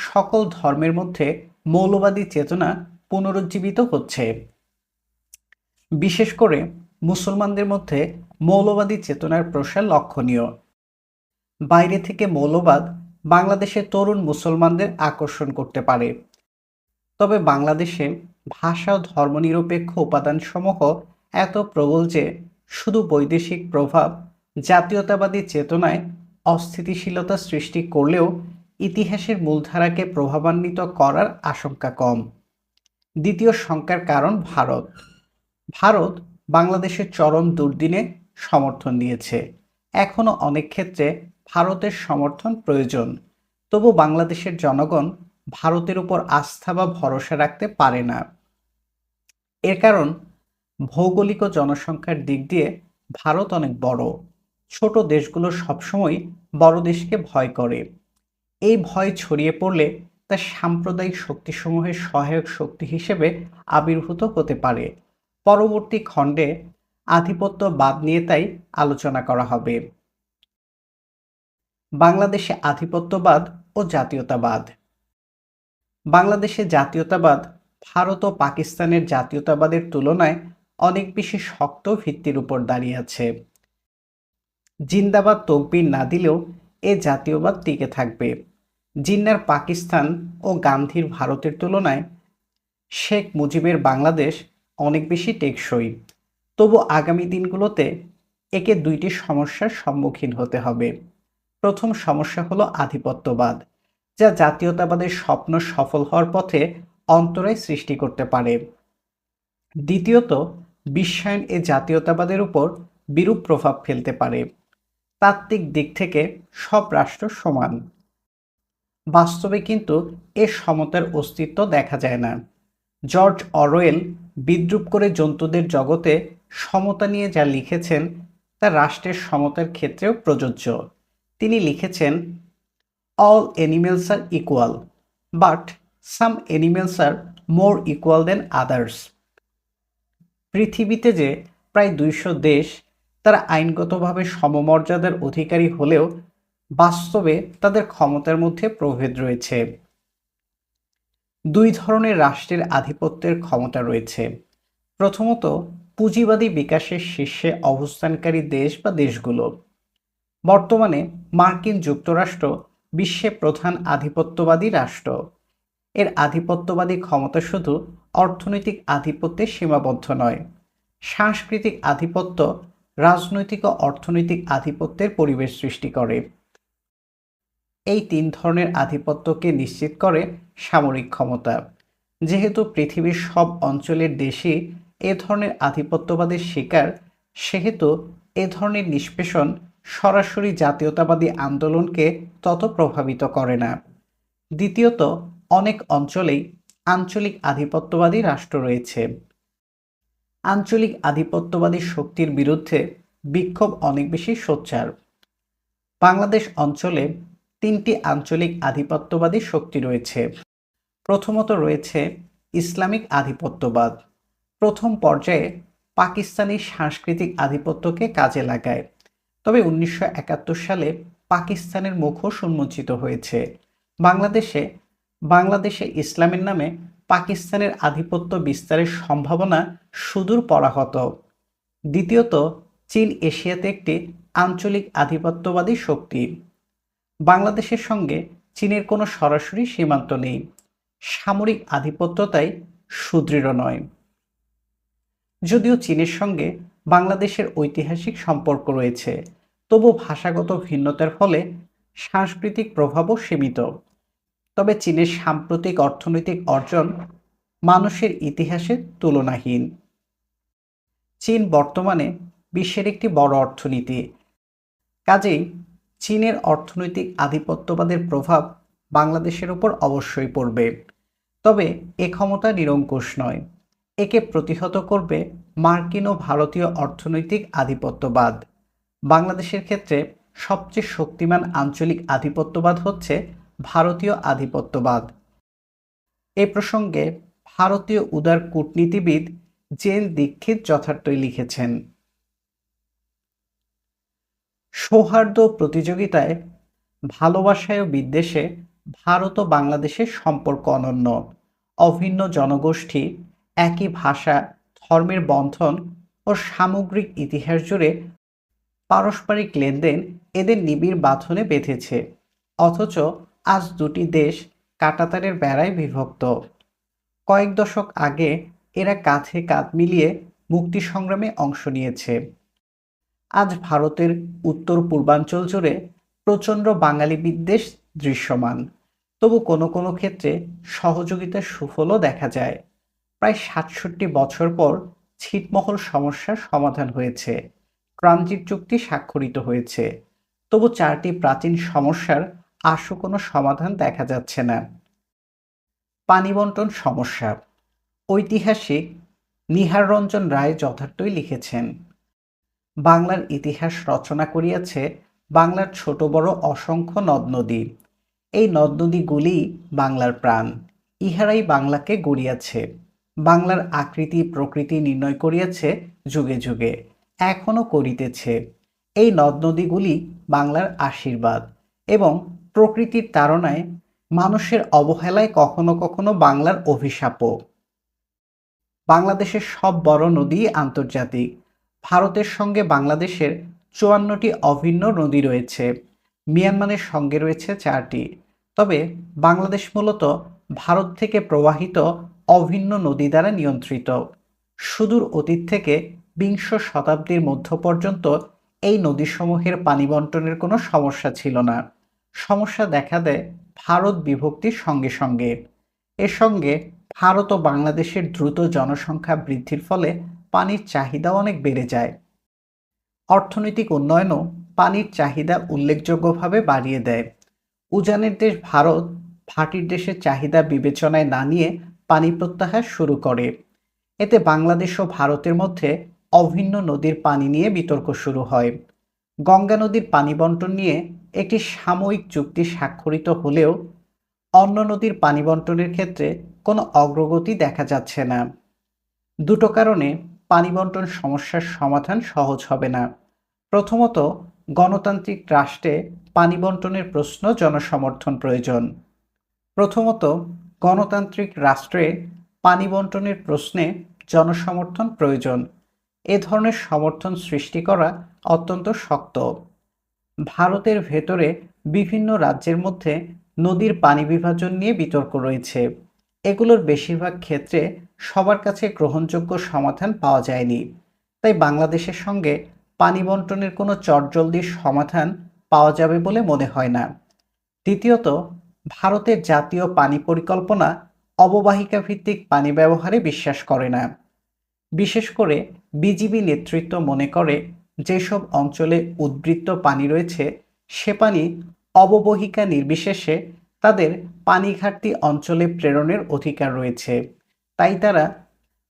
A: সকল ধর্মের মধ্যে মৌলবাদী চেতনা পুনরুজ্জীবিত হচ্ছে। বিশেষ করে মুসলমানদের মধ্যে মৌলবাদী চেতনার প্রসার লক্ষণীয়। বাইরে থেকে মৌলবাদ বাংলাদেশের তরুণ মুসলমানদের আকর্ষণ করতে পারে, তবে বাংলাদেশে ভাষা ও ধর্মনিরপেক্ষ উপাদানসমূহ এত প্রবল যে শুধু বৈদেশিক প্রভাব জাতীয়তাবাদী চেতনায় অস্থিতিশীলতা সৃষ্টি করলেও ইতিহাসের মূলধারাকে প্রভাবান্বিত করার আশঙ্কা কম। দ্বিতীয় শঙ্কার কারণ ভারত। ভারত বাংলাদেশের চরম দুর্দিনে সমর্থন দিয়েছে। এখনও অনেক ক্ষেত্রে ভারতের সমর্থন প্রয়োজন, তবু বাংলাদেশের জনগণ ভারতের উপর আস্থা বা ভরসা রাখতে পারে না। এর কারণ ভৌগোলিক ও জনসংখ্যার দিক দিয়ে ভারত অনেক বড়। ছোট দেশগুলো সবসময় বড় দেশকে ভয় করে। এই ভয় ছড়িয়ে পড়লে তা সাম্প্রদায়িক শক্তিসমূহের সহায়ক শক্তি হিসেবে আবির্ভূত হতে পারে। পরবর্তী খণ্ডে আধিপত্যবাদ নিয়ে তাই আলোচনা করা হবে। বাংলাদেশে আধিপত্যবাদ ও জাতীয়তাবাদ। বাংলাদেশে জাতীয়তাবাদ ভারত ও পাকিস্তানের জাতীয়তাবাদের তুলনায় অনেক বেশি শক্ত ভিত্তির উপর দাঁড়িয়ে আছে। জিন্দাবাদ তকবীর না দিলেও এ জাতীয়বাদ টিকে থাকবে। জিন্নার পাকিস্তান ও গান্ধীর ভারতের তুলনায় শেখ মুজিবের বাংলাদেশ অনেক বেশি টেকসই। তবু আগামী দিনগুলোতে একে দুইটি সমস্যার সম্মুখীন হতে হবে। প্রথম সমস্যা হলো আধিপত্যবাদ, যা জাতীয়তাবাদের স্বপ্ন সফল হওয়ার পথে অন্তরায় সৃষ্টি করতে পারে। দ্বিতীয়ত, বিশ্বায়ন এ জাতীয়তাবাদের উপর বিরূপ প্রভাব ফেলতে পারে। তাত্ত্বিক দিক থেকে সব রাষ্ট্র সমান, বাস্তবে কিন্তু এ সমতার অস্তিত্ব দেখা যায় না। জর্জ অরওয়েল বিদ্রূপ করে জন্তুদের জগতে সমতা নিয়ে যা লিখেছেন তা রাষ্ট্রের সমতার ক্ষেত্রেও প্রযোজ্য। তিনি লিখেছেন, all animals are equal, but some animals are more equal than others. পৃথিবীতে যে প্রায় 200 দেশ তারা আইনগতভাবে সমমর্যাদার অধিকারী হলেও বাস্তবে তাদের ক্ষমতার মধ্যে প্রভেদ রয়েছে। দুই ধরনের রাষ্ট্রের আধিপত্যের ক্ষমতা রয়েছে। প্রথমত, পুঁজিবাদী বিকাশের শীর্ষে অবস্থানকারী দেশ বা দেশগুলো। বর্তমানে মার্কিন যুক্তরাষ্ট্র বিশ্বে প্রধান আধিপত্যবাদী রাষ্ট্র। এর আধিপত্যবাদী ক্ষমতা শুধু অর্থনৈতিক আধিপত্যে সীমাবদ্ধ নয়, সাংস্কৃতিক আধিপত্য, রাজনৈতিক ও অর্থনৈতিক আধিপত্যের পরিবেশ সৃষ্টি করে। এই তিন ধরনের আধিপত্যকে নিশ্চিত করে সামরিক ক্ষমতা। যেহেতু পৃথিবীর সব অঞ্চলের দেশই এ ধরনের আধিপত্যবাদের শিকার, সেহেতু এ ধরনের নিষ্পেষণ সরাসরি জাতীয়তাবাদী আন্দোলনকে তত প্রভাবিত করে না। দ্বিতীয়ত, অনেক অঞ্চলেই আঞ্চলিক আধিপত্যবাদী রাষ্ট্র রয়েছে। আঞ্চলিক আধিপত্যবাদী শক্তির বিরুদ্ধে বিক্ষোভ অনেক বেশি সোচ্চার। বাংলাদেশ অঞ্চলে 3টি আঞ্চলিক আধিপত্যবাদী শক্তি রয়েছে। প্রথমত রয়েছে ইসলামিক আধিপত্যবাদ। প্রথম পর্যায়ে পাকিস্তানি সাংস্কৃতিক আধিপত্যকে কাজে লাগায়, তবে 1971 সালে পাকিস্তানের মুখোশ উন্মোচিত হয়েছে। বাংলাদেশে ইসলামের নামে পাকিস্তানের আধিপত্য বিস্তারের সম্ভাবনা সুদূর পরাহত। দ্বিতীয়ত, চীন এশিয়াতে একটি আঞ্চলিক আধিপত্যবাদী শক্তি। বাংলাদেশের সঙ্গে চীনের কোনো সরাসরি সীমান্ত নেই, সামরিক আধিপত্য তাই সুদৃঢ় নয়। যদিও চীনের সঙ্গে বাংলাদেশের ঐতিহাসিক সম্পর্ক রয়েছে, তবু ভাষাগত ভিন্নতার ফলে সাংস্কৃতিক প্রভাবও সীমিত। তবে চীনের সাম্প্রতিক অর্থনৈতিক অর্জন মানুষের ইতিহাসে তুলনাহীন। চীন বর্তমানে বিশ্বের একটি বড় অর্থনীতি, কাজেই চীনের অর্থনৈতিক আধিপত্যবাদের প্রভাব বাংলাদেশের উপর অবশ্যই পড়বে। তবে এ ক্ষমতা নিরঙ্কুশ নয়, একে প্রতিহত করবে মার্কিন ও ভারতীয় অর্থনৈতিক আধিপত্যবাদ। বাংলাদেশের ক্ষেত্রে সবচেয়ে শক্তিমান আঞ্চলিক আধিপত্যবাদ হচ্ছে ভারতীয় আধিপত্যবাদ। এ প্রসঙ্গে ভারতীয় উদার কূটনীতিবিদ জেন দীক্ষিত যথার্থই লিখেছেন, সৌহার্দ্য প্রতিযোগিতায়, ভালোবাসায় ও বিদ্বেষে ভারত ও বাংলাদেশের সম্পর্ক অনন্য। অভিন্ন জনগোষ্ঠী, একই ভাষা, ধর্মের বন্ধন ও সামগ্রিক ইতিহাস জুড়ে পারস্পরিক লেনদেন এদের নিবিড় বাঁধনে বেঁধেছে, অথচ আজ দুটি দেশ কাঁটাতারের বেড়ায় বিভক্ত। কয়েক দশক আগে এরা কাঁধে কাঁধ মিলিয়ে মুক্তি সংগ্রামে অংশ নিয়েছে। আজ ভারতের উত্তর পূর্বাঞ্চল জুড়ে প্রচণ্ড বাঙালি বিদ্বেষ দৃশ্যমান। তবু কোনো কোনো ক্ষেত্রে সহযোগিতার সুফলও দেখা যায়। প্রায় ৬৭ বছর পর ছিটমহল সমস্যার সমাধান হয়েছে, ট্রানজিট চুক্তি স্বাক্ষরিত হয়েছে। তবু ৪টি প্রাচীন সমস্যার আশু কোনো সমাধান দেখা যাচ্ছে না। পানি বন্টন সমস্যা। ঐতিহাসিক নিহার রঞ্জন রায় যথার্থই লিখেছেন, বাংলার ইতিহাস রচনা করিয়াছে বাংলার ছোট বড় অসংখ্য নদ নদী। এই নদ নদীগুলি বাংলার প্রাণ, ইহারাই বাংলাকে গড়িয়াছে। বাংলার আকৃতি প্রকৃতি নির্ণয় করিয়াছে যুগে যুগে, এখনও করিতেছে। এই নদ নদীগুলি বাংলার আশীর্বাদ এবং প্রকৃতির তাড়নায়, মানুষের অবহেলায় কখনো কখনো বাংলার অভিশাপও। বাংলাদেশের সব বড় নদী আন্তর্জাতিক। ভারতের সঙ্গে বাংলাদেশের ৫৪টি অভিন্ন নদী রয়েছে, মিয়ানমারের সঙ্গে রয়েছে ৪টি। তবে বাংলাদেশ মূলত ভারত থেকে প্রবাহিত অভিন্ন নদী দ্বারা নিয়ন্ত্রিত। সুদূর অতীত থেকে বিংশ শতাব্দীর মধ্য পর্যন্ত এই নদীসমূহের পানি বন্টনের কোনো সমস্যা ছিল না। সমস্যা দেখা দেয় ভারত বিভক্তির সঙ্গে সঙ্গে। এর সঙ্গে ভারত ও বাংলাদেশের দ্রুত জনসংখ্যা বৃদ্ধির ফলে পানির চাহিদাও অনেক বেড়ে যায়। অর্থনৈতিক উন্নয়নও পানির চাহিদা উল্লেখযোগ্যভাবে বাড়িয়ে দেয়। উজানের দেশ ভারত ভাটির দেশের চাহিদা বিবেচনায় না নিয়ে পানি প্রত্যাহার শুরু করে। এতে বাংলাদেশ ও ভারতের মধ্যে অভিন্ন নদীর পানি নিয়ে বিতর্ক শুরু হয়। গঙ্গা নদীর পানি বন্টন নিয়ে একটি সাময়িক চুক্তি স্বাক্ষরিত হলেও অন্য নদীর পানি বন্টনের ক্ষেত্রে কোনো অগ্রগতি দেখা যাচ্ছে না। দুটো কারণে পানি বন্টন সমস্যার সমাধান সহজ হবে না। প্রথমত, গণতান্ত্রিক রাষ্ট্রে পানি বন্টনের প্রশ্ন জনসমর্থন প্রয়োজন। প্রথমত গণতান্ত্রিক রাষ্ট্রে পানি বন্টনের প্রশ্নে জনসমর্থন প্রয়োজন। এ ধরনের সমর্থন সৃষ্টি করা অত্যন্ত শক্ত। ভারতের ভেতরে বিভিন্ন রাজ্যের মধ্যে নদীর পানি বিভাজন নিয়ে বিতর্ক রয়েছে। এগুলোর বেশিরভাগ ক্ষেত্রে সবার কাছে গ্রহণযোগ্য সমাধান পাওয়া যায়নি। তাই বাংলাদেশের সঙ্গে পানি বন্টনের কোনো চটজলদি সমাধান পাওয়া যাবে বলে মনে হয় না। দ্বিতীয়ত, ভারতের জাতীয় পানি পরিকল্পনা অববাহিকা ভিত্তিক পানি ব্যবহারে বিশ্বাস করে না। বিশেষ করে বিজিবি নেতৃত্ব মনে করে যেসব অঞ্চলে উদ্বৃত্ত পানি রয়েছে সে পানি অববাহিকা নির্বিশেষে তাদের পানি ঘাটতি অঞ্চলে প্রেরণের অধিকার রয়েছে। তাই তারা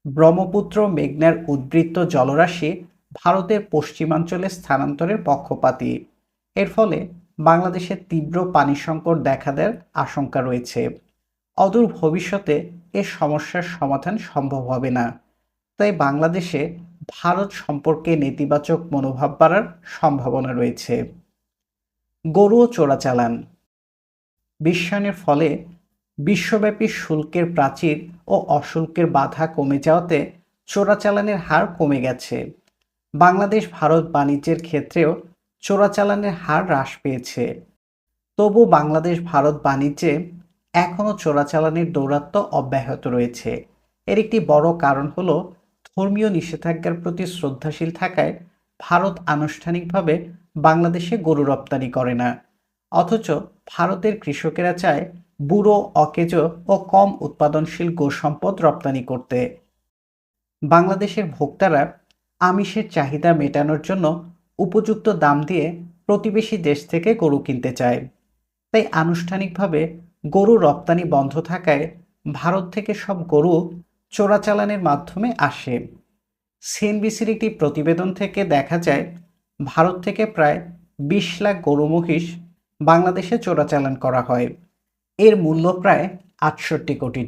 A: ব্রহ্মপুত্র মেঘনার উদ্বৃত্ত জলরাশি ভারতের পশ্চিমাঞ্চলে স্থানান্তরের পক্ষপাতী। এর ফলে বাংলাদেশের তীব্র পানি সংকট দেখা দেওয়ার আশঙ্কা রয়েছে। অদূর ভবিষ্যতে এ সমস্যার সমাধান সম্ভব হবে না। তাই বাংলাদেশে ভারত সম্পর্কে নেতিবাচক মনোভাব বাড়ার সম্ভাবনা রয়েছে। গরু ও চোরাচালান। বিশ্বায়নের ফলে বিশ্বব্যাপী শুল্কের প্রাচীর ও অশুল্কের বাধা কমে যাওয়াতে চোরাচালানের হার কমে গেছে। বাংলাদেশ ভারত বাণিজ্যের ক্ষেত্রেও চোরাচালানের হার হ্রাস পেয়েছে। তবু বাংলাদেশ ভারত বাণিজ্যে এখনও চোরাচালানের দৌরাত্ম্য অব্যাহত রয়েছে। এর একটি বড় কারণ হলো ধর্মীয় নিষেধাজ্ঞার প্রতি শ্রদ্ধাশীল থাকায় ভারত আনুষ্ঠানিকভাবে বাংলাদেশে গরু রপ্তানি করে না। অথচ ভারতের কৃষকেরা চায় বুড়ো, অকেজ ও কম উৎপাদনশীল গোসম্পদ রপ্তানি করতে। বাংলাদেশের ভোক্তারা আমিষের চাহিদা মেটানোর জন্য উপযুক্ত দাম দিয়ে প্রতিবেশী দেশ থেকে গরু কিনতে চায়। তাই আনুষ্ঠানিকভাবে গরু রপ্তানি বন্ধ থাকায় ভারত থেকে সব গরু চোরাচালানের মাধ্যমে আসে। সিএনবিসির একটি প্রতিবেদন থেকে দেখা যায় ভারত থেকে প্রায় ২০ লাখ গরু মহিষ বাংলাদেশে চোরাচালান করা হয়। এর মূল্য প্রায় $৬৮ কোটি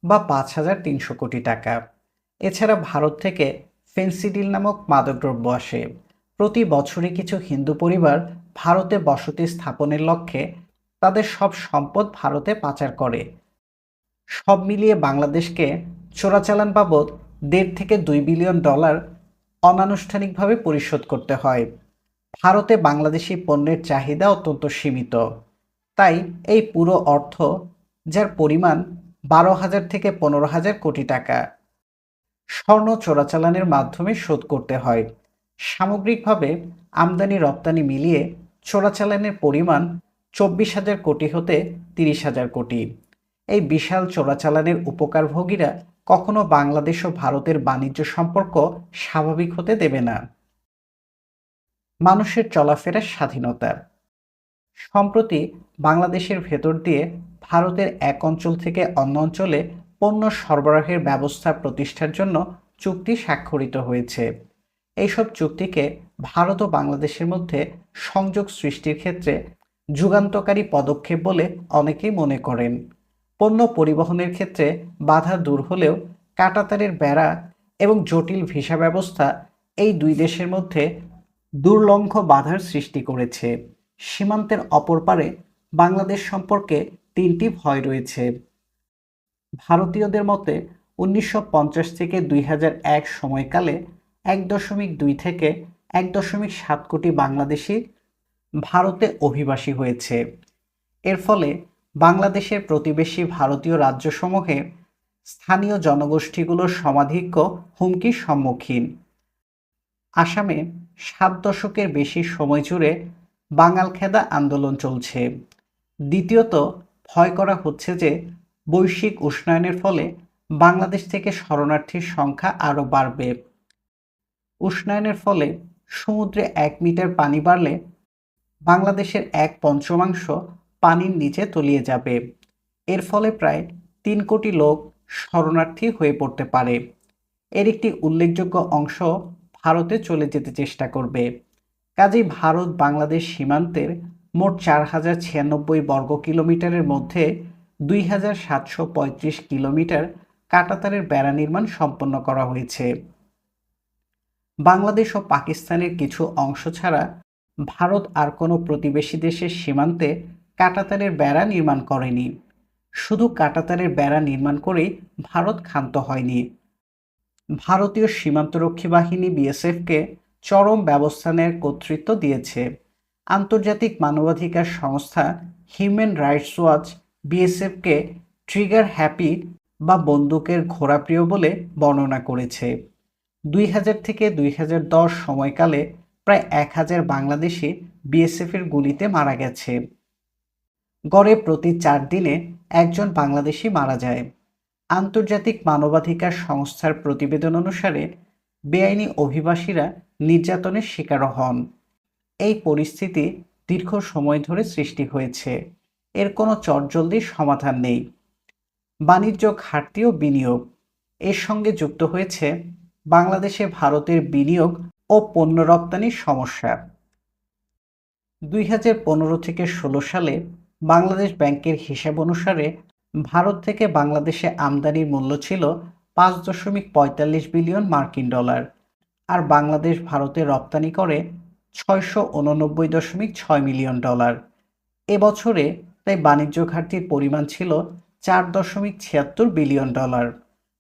A: বা ৫,৩০০ কোটি টাকা। এছাড়া ভারত থেকে ফেন্সিডিল নামক মাদকদ্রব্য আসে। প্রতি বছরই কিছু হিন্দু পরিবার ভারতে বসতি স্থাপনের লক্ষ্যে তাদের সব সম্পদ ভারতে পাচার করে। সব মিলিয়ে বাংলাদেশকে চোরাচালান বাবদ $১.৫ থেকে $২ বিলিয়ন অনানুষ্ঠানিকভাবে পরিশোধ করতে হয়। ভারতে বাংলাদেশি পণ্যের চাহিদা অত্যন্ত সীমিত। তাই এই পুরো অর্থ, যার পরিমাণ 12,000 থেকে 15,000 কোটি টাকা, স্বর্ণ চোরাচালানের মাধ্যমে শোধ করতে হয়। সামগ্রিকভাবে আমদানি রপ্তানি মিলিয়ে চোরাচালানের পরিমাণ 24,000 কোটি হতে 30,000 কোটি। এই বিশাল চোরাচালানের উপকারভোগীরা কখনো বাংলাদেশ ও ভারতের বাণিজ্য সম্পর্ক স্বাভাবিক হতে দেবে না। মানুষের চলাফেরার স্বাধীনতা। সম্প্রতি বাংলাদেশের ভেতর দিয়ে ভারতের এক অঞ্চল থেকে অন্য অঞ্চলে পণ্য সরবরাহের ব্যবস্থা প্রতিষ্ঠার জন্য চুক্তি স্বাক্ষরিত হয়েছে। এইসব চুক্তিকে ভারত ও বাংলাদেশের মধ্যে সংযোগ সৃষ্টির ক্ষেত্রে যুগান্তকারী পদক্ষেপ বলে অনেকেই মনে করেন। পণ্য পরিবহনের ক্ষেত্রে বাধা দূর হলেও কাঁটাতারের বেড়া এবং জটিল ভিসা ব্যবস্থা এই দুই দেশের মধ্যে দুর্লঙ্ঘ বাধার সৃষ্টি করেছে। সীমান্তের অপর পারে বাংলাদেশ সম্পর্কে তিনটি ভয় রয়েছে। ভারতীয়দের মতে 1950 থেকে 2001 সময়কালে 1.2 থেকে 1.7 কোটি বাংলাদেশি ভারতে অভিবাসী হয়েছে। এর ফলে বাংলাদেশের প্রতিবেশী ভারতীয় রাজ্যসমূহে স্থানীয় জনগোষ্ঠীগুলোর সমাধিক্য হুমকির সম্মুখীন। আসামে 7 দশকের বেশি সময় জুড়ে বাঙালখেদা আন্দোলন চলছে। দ্বিতীয়ত, ভয় করা হচ্ছে যে বৈশ্বিক উষ্ণায়নের ফলে বাংলাদেশ থেকে শরণার্থীর সংখ্যা আরও বাড়বে। উষ্ণায়নের ফলে সমুদ্রে 1 মিটার পানি বাড়লে বাংলাদেশের 1/5 পানির নিচে তলিয়ে যাবে। এর ফলে প্রায় 3 কোটি লোক শরণার্থী হয়ে পড়তে পারে। এর একটি উল্লেখযোগ্য অংশ ভারতে চলে যেতে চেষ্টা করবে। কাজেই ভারত বাংলাদেশ সীমান্তের মোট 4,096 বর্গ কিলোমিটারের মধ্যে 2,735 কিলোমিটার কাঁটাতারের বেড়া নির্মাণ সম্পন্ন করা হয়েছে। বাংলাদেশ ও পাকিস্তানের কিছু অংশ ছাড়া ভারত আর কোনো প্রতিবেশী দেশের সীমান্তে কাঁটাতারের বেড়া নির্মাণ করেনি। শুধু কাঁটাতারের বেড়া নির্মাণ করেই ভারত ক্ষান্ত হয়নি। ভারতীয় সীমান্তরক্ষী বাহিনী বিএসএফকে চরম ব্যবস্থা নেয়ার কর্তৃত্ব দিয়েছে। আন্তর্জাতিক মানবাধিকার সংস্থা হিউম্যান রাইটস ওয়াচ বিএসএফকে ট্রিগার হ্যাপি বা বন্দুকের ঘোড়াপ্রিয় বলে বর্ণনা করেছে। 2000 থেকে 2010 সময়কালে প্রায় 1000 বাংলাদেশি বিএসএফের গুলিতে মারা গেছে। গড়ে প্রতি 4 দিনে একজন বাংলাদেশি মারা যায়। আন্তর্জাতিক মানবাধিকার সংস্থার প্রতিবেদন অনুসারে বেআইনি অভিবাসীরা নির্যাতনের শিকার হন। এই পরিস্থিতি দীর্ঘ সময় ধরে সৃষ্টি হয়েছে। এর কোনো চটজলদি সমাধান নেই। বাণিজ্য ঘাটতি ও বিনিয়োগ এর সঙ্গে যুক্ত হয়েছে বাংলাদেশে ভারতের বিনিয়োগ ও পণ্য রপ্তানির সমস্যা। 2015 থেকে 16 সালে বাংলাদেশ ব্যাংকের হিসাব অনুসারে ভারত থেকে বাংলাদেশে আমদানির মূল্য ছিল 5.45 বিলিয়ন মার্কিন ডলার, আর বাংলাদেশ ভারতে রপ্তানি করে 689.6 মিলিয়ন ডলার। এবছরে তাই বাণিজ্য ঘাটতির পরিমাণ ছিল 4.76 বিলিয়ন ডলার।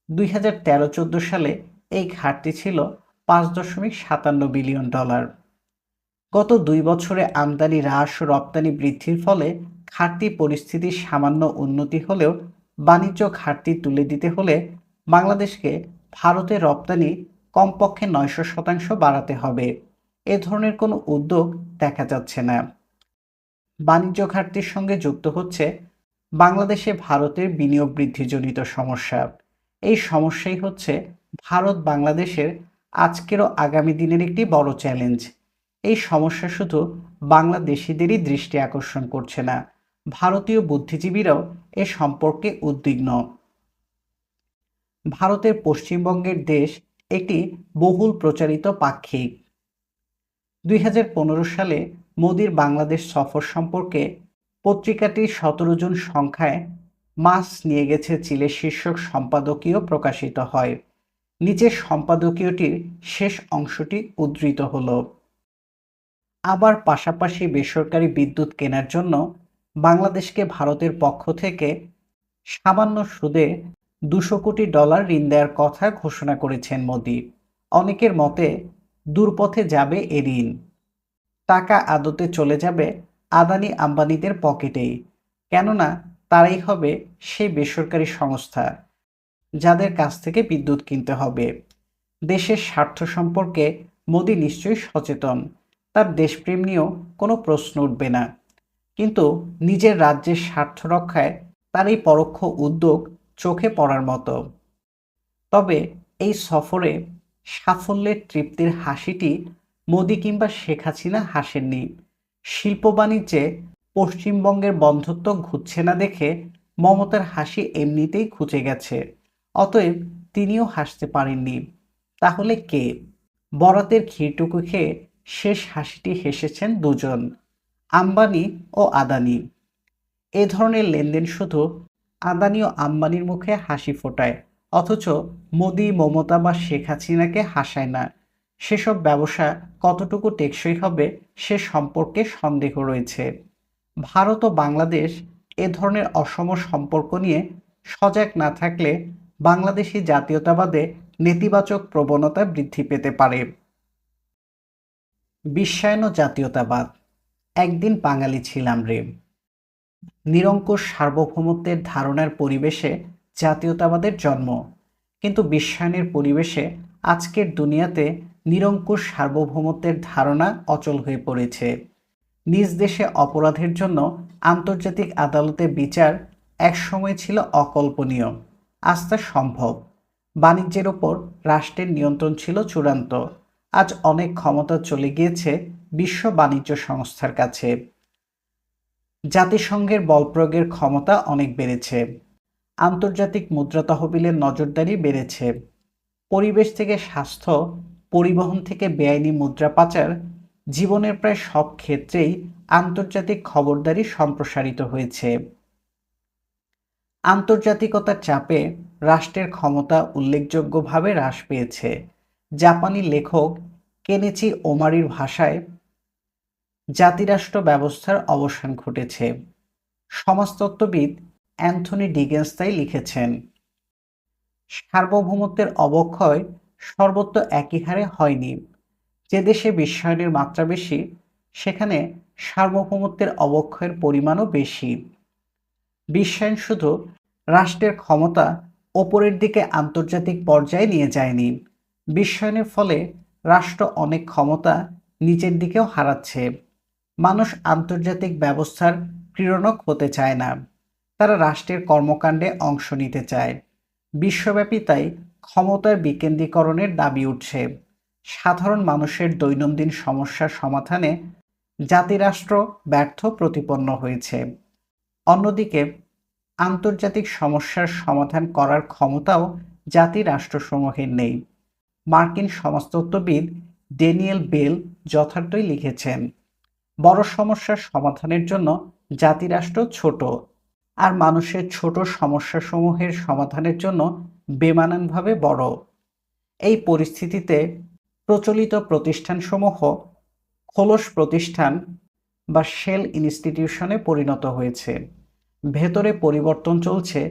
A: 2013-14 সালে এই ঘাটতি ছিল 5.57 বিলিয়ন ডলার। গত 2 বছরে আমদানি হ্রাস ও রপ্তানি বৃদ্ধির ফলে ঘাটতি পরিস্থিতির সামান্য উন্নতি হলেও বাণিজ্য ঘাটতি তুলে দিতে হলে বাংলাদেশকে ভারতের রপ্তানি কমপক্ষে 900% বাড়াতে হবে। এ ধরনের কোনো উদ্যোগ দেখা যাচ্ছে না। বাণিজ্য ঘাটতির সঙ্গে যুক্ত হচ্ছে বাংলাদেশে ভারতের বিনিয়োগ বৃদ্ধিজনিত সমস্যা। এই সমস্যাই হচ্ছে ভারত বাংলাদেশের আজকের ও আগামী দিনের একটি বড় চ্যালেঞ্জ। এই সমস্যা শুধু বাংলাদেশিদেরই দৃষ্টি আকর্ষণ করছে না, ভারতীয় বুদ্ধিজীবীরাও এ সম্পর্কে উদ্বিগ্ন। ভারতের পশ্চিমবঙ্গের দেশ একটি বহুল প্রচারিত পাক্ষিক। 2015 সালে মোদির বাংলাদেশ সফর সম্পর্কে পত্রিকাটির 17 জন সংখ্যায় মাস নিয়ে গেছে চিলের শীর্ষক সম্পাদকীয় প্রকাশিত হয়। নিচের সম্পাদকীয়টির শেষ অংশটি উদ্ধৃত হল। আবার পাশাপাশি বেসরকারি বিদ্যুৎ কেনার জন্য বাংলাদেশকে ভারতের পক্ষ থেকে সামান্য সুদে 200 কোটি ডলার ঋণ দেওয়ার কথা ঘোষণা করেছেন মোদি। অনেকের মতে দূরপথে যাবে এ ঋণ। টাকা আদতে চলে যাবে আদানি আম্বানিদের পকেটেই, কেননা তারাই হবে সেই বেসরকারি সংস্থা যাদের কাছ থেকে বিদ্যুৎ কিনতে হবে। দেশের স্বার্থ সম্পর্কে মোদি নিশ্চয়ই সচেতন, তার দেশপ্রেম নিয়েও কোনো প্রশ্ন উঠবে না। কিন্তু নিজের রাজ্যের স্বার্থ রক্ষায় তার এই পরোক্ষ উদ্যোগ চোখে পড়ার মতো। তবে এই সফরে সাফল্যের তৃপ্তির হাসিটি মোদি কিংবা শেখ হাসিনা হাসেননি। শিল্প বাণিজ্যে পশ্চিমবঙ্গের বন্ধুত্ব ঘুচছে না দেখে মমতার হাসি এমনিতেই ঘুচে গেছে, অতএব তিনিও হাসতে পারেননি। তাহলে কে? বরাতের ক্ষীরটুকু খেয়ে শেষ হাসিটি হেসেছেন দুজন, আম্বানি ও আদানি। এ ধরনের লেনদেন শুধু আদানি ও আম্বানির মুখে হাসি ফোটায়, অথচ মোদি, মমতা বা শেখ হাসিনাকে হাসায় না। সেসব ব্যবসা কতটুকু টেকসই হবে সে সম্পর্কে সন্দেহ রয়েছে। ভারত ও বাংলাদেশ এ ধরনের অসম সম্পর্ক নিয়ে সজাগ না থাকলে বাংলাদেশি জাতীয়তাবাদে নেতিবাচক প্রবণতা বৃদ্ধি পেতে পারে। বিশ্বায়ন ও জাতীয়তাবাদ। একদিন বাঙালি ছিলাম রে। নিরঙ্কুশ সার্বভৌমত্বের ধারণার পরিবেশে জাতীয়তাবাদের জন্ম, কিন্তু বিশ্বায়নের পরিবেশে আজকের দুনিয়াতে নিরঙ্কুশ সার্বভৌমত্বের ধারণা অচল হয়ে পড়েছে। নিজ দেশে অপরাধের জন্য আন্তর্জাতিক আদালতে বিচার একসময় ছিল অকল্পনীয়, আজ তা সম্ভব। বাণিজ্যের ওপর রাষ্ট্রের নিয়ন্ত্রণ ছিল চূড়ান্ত, আজ অনেক ক্ষমতা চলে গিয়েছে বিশ্ব বাণিজ্য সংস্থার কাছে। জাতিসংঘের বলপ্রয়োগের ক্ষমতা অনেক বেড়েছে, আন্তর্জাতিক মুদ্রা তহবিলের নজরদারি বেড়েছে। পরিবেশ থেকে স্বাস্থ্য, পরিবহন থেকে বেআইনি মুদ্রা পাচার, জীবনের প্রায় সব ক্ষেত্রেই আন্তর্জাতিক খবরদারি সম্প্রসারিত হয়েছে। আন্তর্জাতিকতার চাপে রাষ্ট্রের ক্ষমতা উল্লেখযোগ্যভাবে হ্রাস পেয়েছে। জাপানি লেখক কেনিচি ওমারির ভাষায় জাতিরাষ্ট্র ব্যবস্থার অবসান ঘটেছে। সমাজতত্ত্ববিদ অ্যান্থনি ডিগেন্স তাই লিখেছেন, সার্বভৌমত্বের অবক্ষয় সর্বত্র একই হারে হয়নি। যে দেশে বিশ্বায়নের মাত্রা বেশি, সেখানে সার্বভৌমত্বের অবক্ষয়ের পরিমাণও বেশি। বিশ্বায়ন শুধু রাষ্ট্রের ক্ষমতা ওপরের দিকে আন্তর্জাতিক পর্যায়ে নিয়ে যায়নি, বিশ্বায়নের ফলে রাষ্ট্র অনেক ক্ষমতা নিচের দিকেও হারাচ্ছে। মানুষ আন্তর্জাতিক ব্যবস্থার ক্রীড়নক হতে চায় না, তারা রাষ্ট্রের কর্মকাণ্ডে অংশ নিতে চায়। বিশ্বব্যাপী তাই ক্ষমতার বিকেন্দ্রীকরণের দাবি উঠছে। সাধারণ মানুষের দৈনন্দিন সমস্যার সমাধানে জাতিরাষ্ট্র ব্যর্থ প্রতিপন্ন হয়েছে। অন্যদিকে আন্তর্জাতিক সমস্যার সমাধান করার ক্ষমতাও জাতিরাষ্ট্রসমূহের নেই। মার্কিন সমাজতত্ত্ববিদ ড্যানিয়েল বেল যথার্থই লিখেছেন, বড় সমস্যার সমাধানের জন্য জাতিরাষ্ট্র ছোট, আর মানুষের ছোট সমস্যাসমূহের সমাধানের জন্য বেমানানভাবে বড়। এই পরিস্থিতিতে প্রচলিত প্রতিষ্ঠানসমূহ খোলস প্রতিষ্ঠান বা শেল ইনস্টিটিউশনে পরিণত হয়েছে। ভেতরে পরিবর্তন চলছে,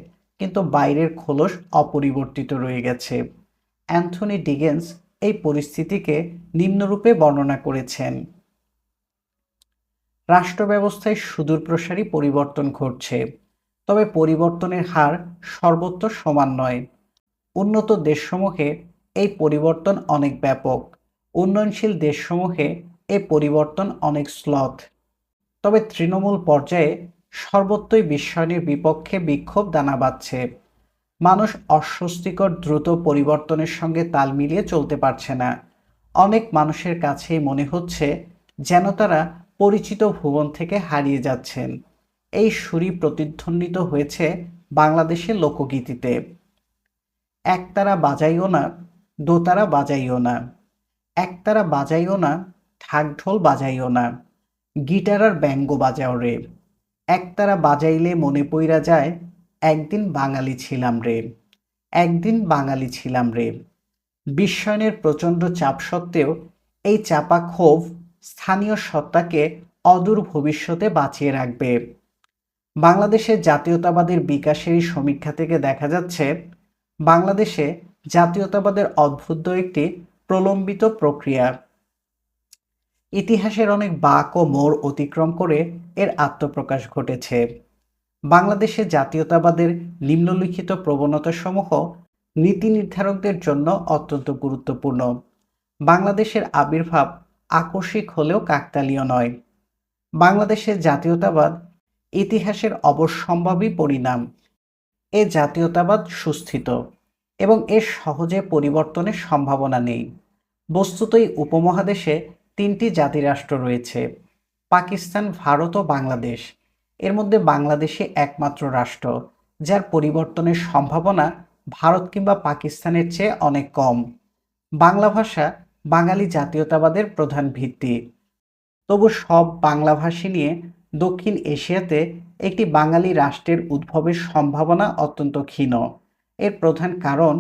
A: কিন্তু বাইরের খোলস অপরিবর্তিত রয়ে গেছে। অ্যান্থনি ডিগেন্স এই পরিস্থিতিকে নিম্নরূপে বর্ণনা করেছেন, রাষ্ট্র ব্যবস্থায় সুদূরপ্রসারী পরিবর্তন ঘটছে, তবে পরিবর্তনের হার সর্বত্র সমান নয়। উন্নত দেশসমূহে এই পরিবর্তন অনেক ব্যাপক, উন্নয়নশীল দেশসমূহে এই পরিবর্তন অনেক শ্লথ। তবে তৃণমূল পর্যায়ে সর্বত্রই বিশ্বায়নের বিপক্ষে বিক্ষোভ দানা বাঁধছে। মানুষ অস্বস্তিকর দ্রুত পরিবর্তনের সঙ্গে তাল মিলিয়ে চলতে পারছে না। অনেক মানুষের কাছেই মনে হচ্ছে যেন তারা পরিচিত ভুবন থেকে হারিয়ে যাচ্ছেন। এই সুরই প্রতিধ্বনিত হয়েছে বাংলাদেশের লোকগীতিতে, একতারা বাজাইও না, দোতারা বাজাইও না, একতারা বাজাইও না, ঢাক ঢোল বাজাইও না, গিটার আর ব্যঙ্গ বাজাও রে, একতারা বাজাইলে মনে পইরা যায়, একদিন বাঙালি ছিলাম রে, একদিন বাঙালি ছিলাম রে। বিশ্বায়নের প্রচণ্ড চাপ সত্ত্বেও এই চাপা ক্ষোভ স্থানীয় সত্তাকে অদূর ভবিষ্যতে বাঁচিয়ে রাখবে। বাংলাদেশের জাতীয়তাবাদের বিকাশের সমীক্ষা থেকে দেখা যাচ্ছে, বাংলাদেশে জাতীয়তাবাদের অদ্ভুত একটি প্রলম্বিত প্রক্রিয়া। ইতিহাসের অনেক বাঁক ও মোড় অতিক্রম করে এর আত্মপ্রকাশ ঘটেছে। বাংলাদেশে জাতীয়তাবাদের নিম্নলিখিত প্রবণতাসমূহ নীতি নির্ধারকদের জন্য অত্যন্ত গুরুত্বপূর্ণ। বাংলাদেশের আবির্ভাব আকস্মিক হলেও কাকতালীয় নয়। বাংলাদেশের জাতীয়তাবাদ ইতিহাসের অবশ্যম্ভাবী পরিণাম। এ জাতীয়তাবাদ সুস্থিত এবং এর সহজে পরিবর্তনের সম্ভাবনা নেই। বস্তুত এই উপমহাদেশে তিনটি জাতিরাষ্ট্র রয়েছে: পাকিস্তান, ভারত ও বাংলাদেশ। এর মধ্যে বাংলাদেশই একমাত্র রাষ্ট্র যার পরিবর্তনের সম্ভাবনা ভারত কিংবা পাকিস্তানের চেয়ে অনেক কম। বাংলা ভাষা বাঙালি জাতীয়তাবাদের প্রধান ভিত্তি। তবু সব বাংলাভাষী নিয়ে দক্ষিণ এশিয়াতে একটি বাঙালি রাষ্ট্রের উদ্ভবের সম্ভাবনা অত্যন্ত ক্ষীণ। এর প্রধান কারণ,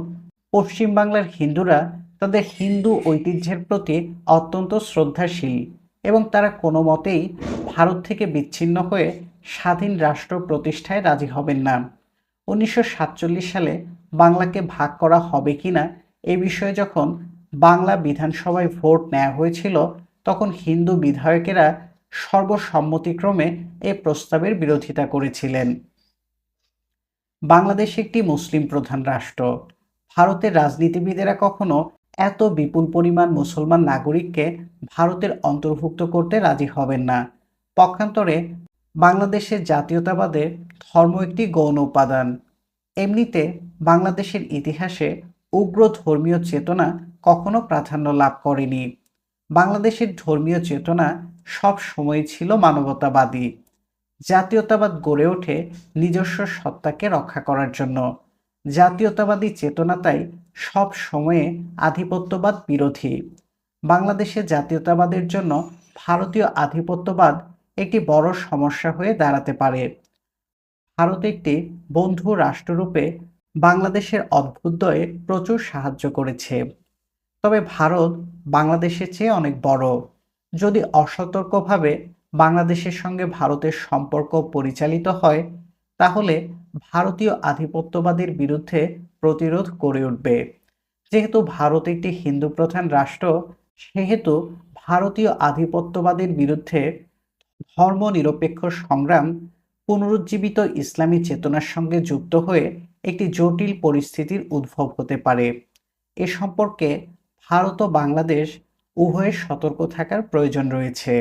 A: পশ্চিম বাংলার হিন্দুরা তাদের হিন্দু ঐতিহ্যের প্রতি অত্যন্ত শ্রদ্ধাশীল এবং তারা কোনো মতেই ভারত থেকে বিচ্ছিন্ন হয়ে স্বাধীন রাষ্ট্র প্রতিষ্ঠায় রাজি হবেন না। 1947 সালে বাংলাকে ভাগ করা হবে কিনা এ বিষয়ে যখন বাংলা বিধানসভায় ভোট নেওয়া হয়েছিল, তখন হিন্দু বিধায়কেরা সর্বসম্মতিক্রমে এ প্রস্তাবের বিরোধিতা করেছিলেন। বাংলাদেশ একটি মুসলিম প্রধান রাষ্ট্র। ভারতের রাজনীতিবিদেরা কখনো এত বিপুল পরিমাণ মুসলমান নাগরিককে ভারতের অন্তর্ভুক্ত করতে রাজি হবেন না। পক্ষান্তরে বাংলাদেশের জাতীয়তাবাদে ধর্ম একটি গৌণ উপাদান। এমনিতে বাংলাদেশের ইতিহাসে উগ্র ধর্মীয় চেতনা কখনো প্রাধান্য লাভ করেনি। বাংলাদেশের ধর্মীয় চেতনা সব সময় ছিল মানবতাবাদী। জাতীয়তাবাদ গড়ে ওঠে নিজস্ব সত্তাকে রক্ষা করার জন্য। জাতীয়তাবাদী চেতনা তাই সব সময়ে আধিপত্যবাদ বিরোধী। বাংলাদেশের জাতীয়তাবাদের জন্য ভারতীয় আধিপত্যবাদ একটি বড় সমস্যা হয়ে দাঁড়াতে পারে। ভারত একটি বন্ধু রাষ্ট্ররূপে বাংলাদেশের অভ্যুদয়ে প্রচুর সাহায্য করেছে। তবে ভারত বাংলাদেশের চেয়ে অনেক বড়। যদি অসতর্কভাবে বাংলাদেশের সঙ্গে ভারতের সম্পর্ক পরিচালিত হয়, তাহলে ভারতীয় আধিপত্যবাদের বিরুদ্ধে প্রতিরোধ গড়ে উঠবে। যেহেতু ভারত একটি হিন্দু প্রধান রাষ্ট্র, সেহেতু ভারতীয় আধিপত্যবাদের বিরুদ্ধে ধর্মনিরপেক্ষ সংগ্রাম পুনরুজ্জীবিত ইসলামী চেতনার সঙ্গে যুক্ত হয়ে একটি জটিল পরিস্থিতির উদ্ভব হতে পারে। এ সম্পর্কে ভারত ও বাংলাদেশ উভয়ের সতর্ক থাকার প্রয়োজন রয়েছে।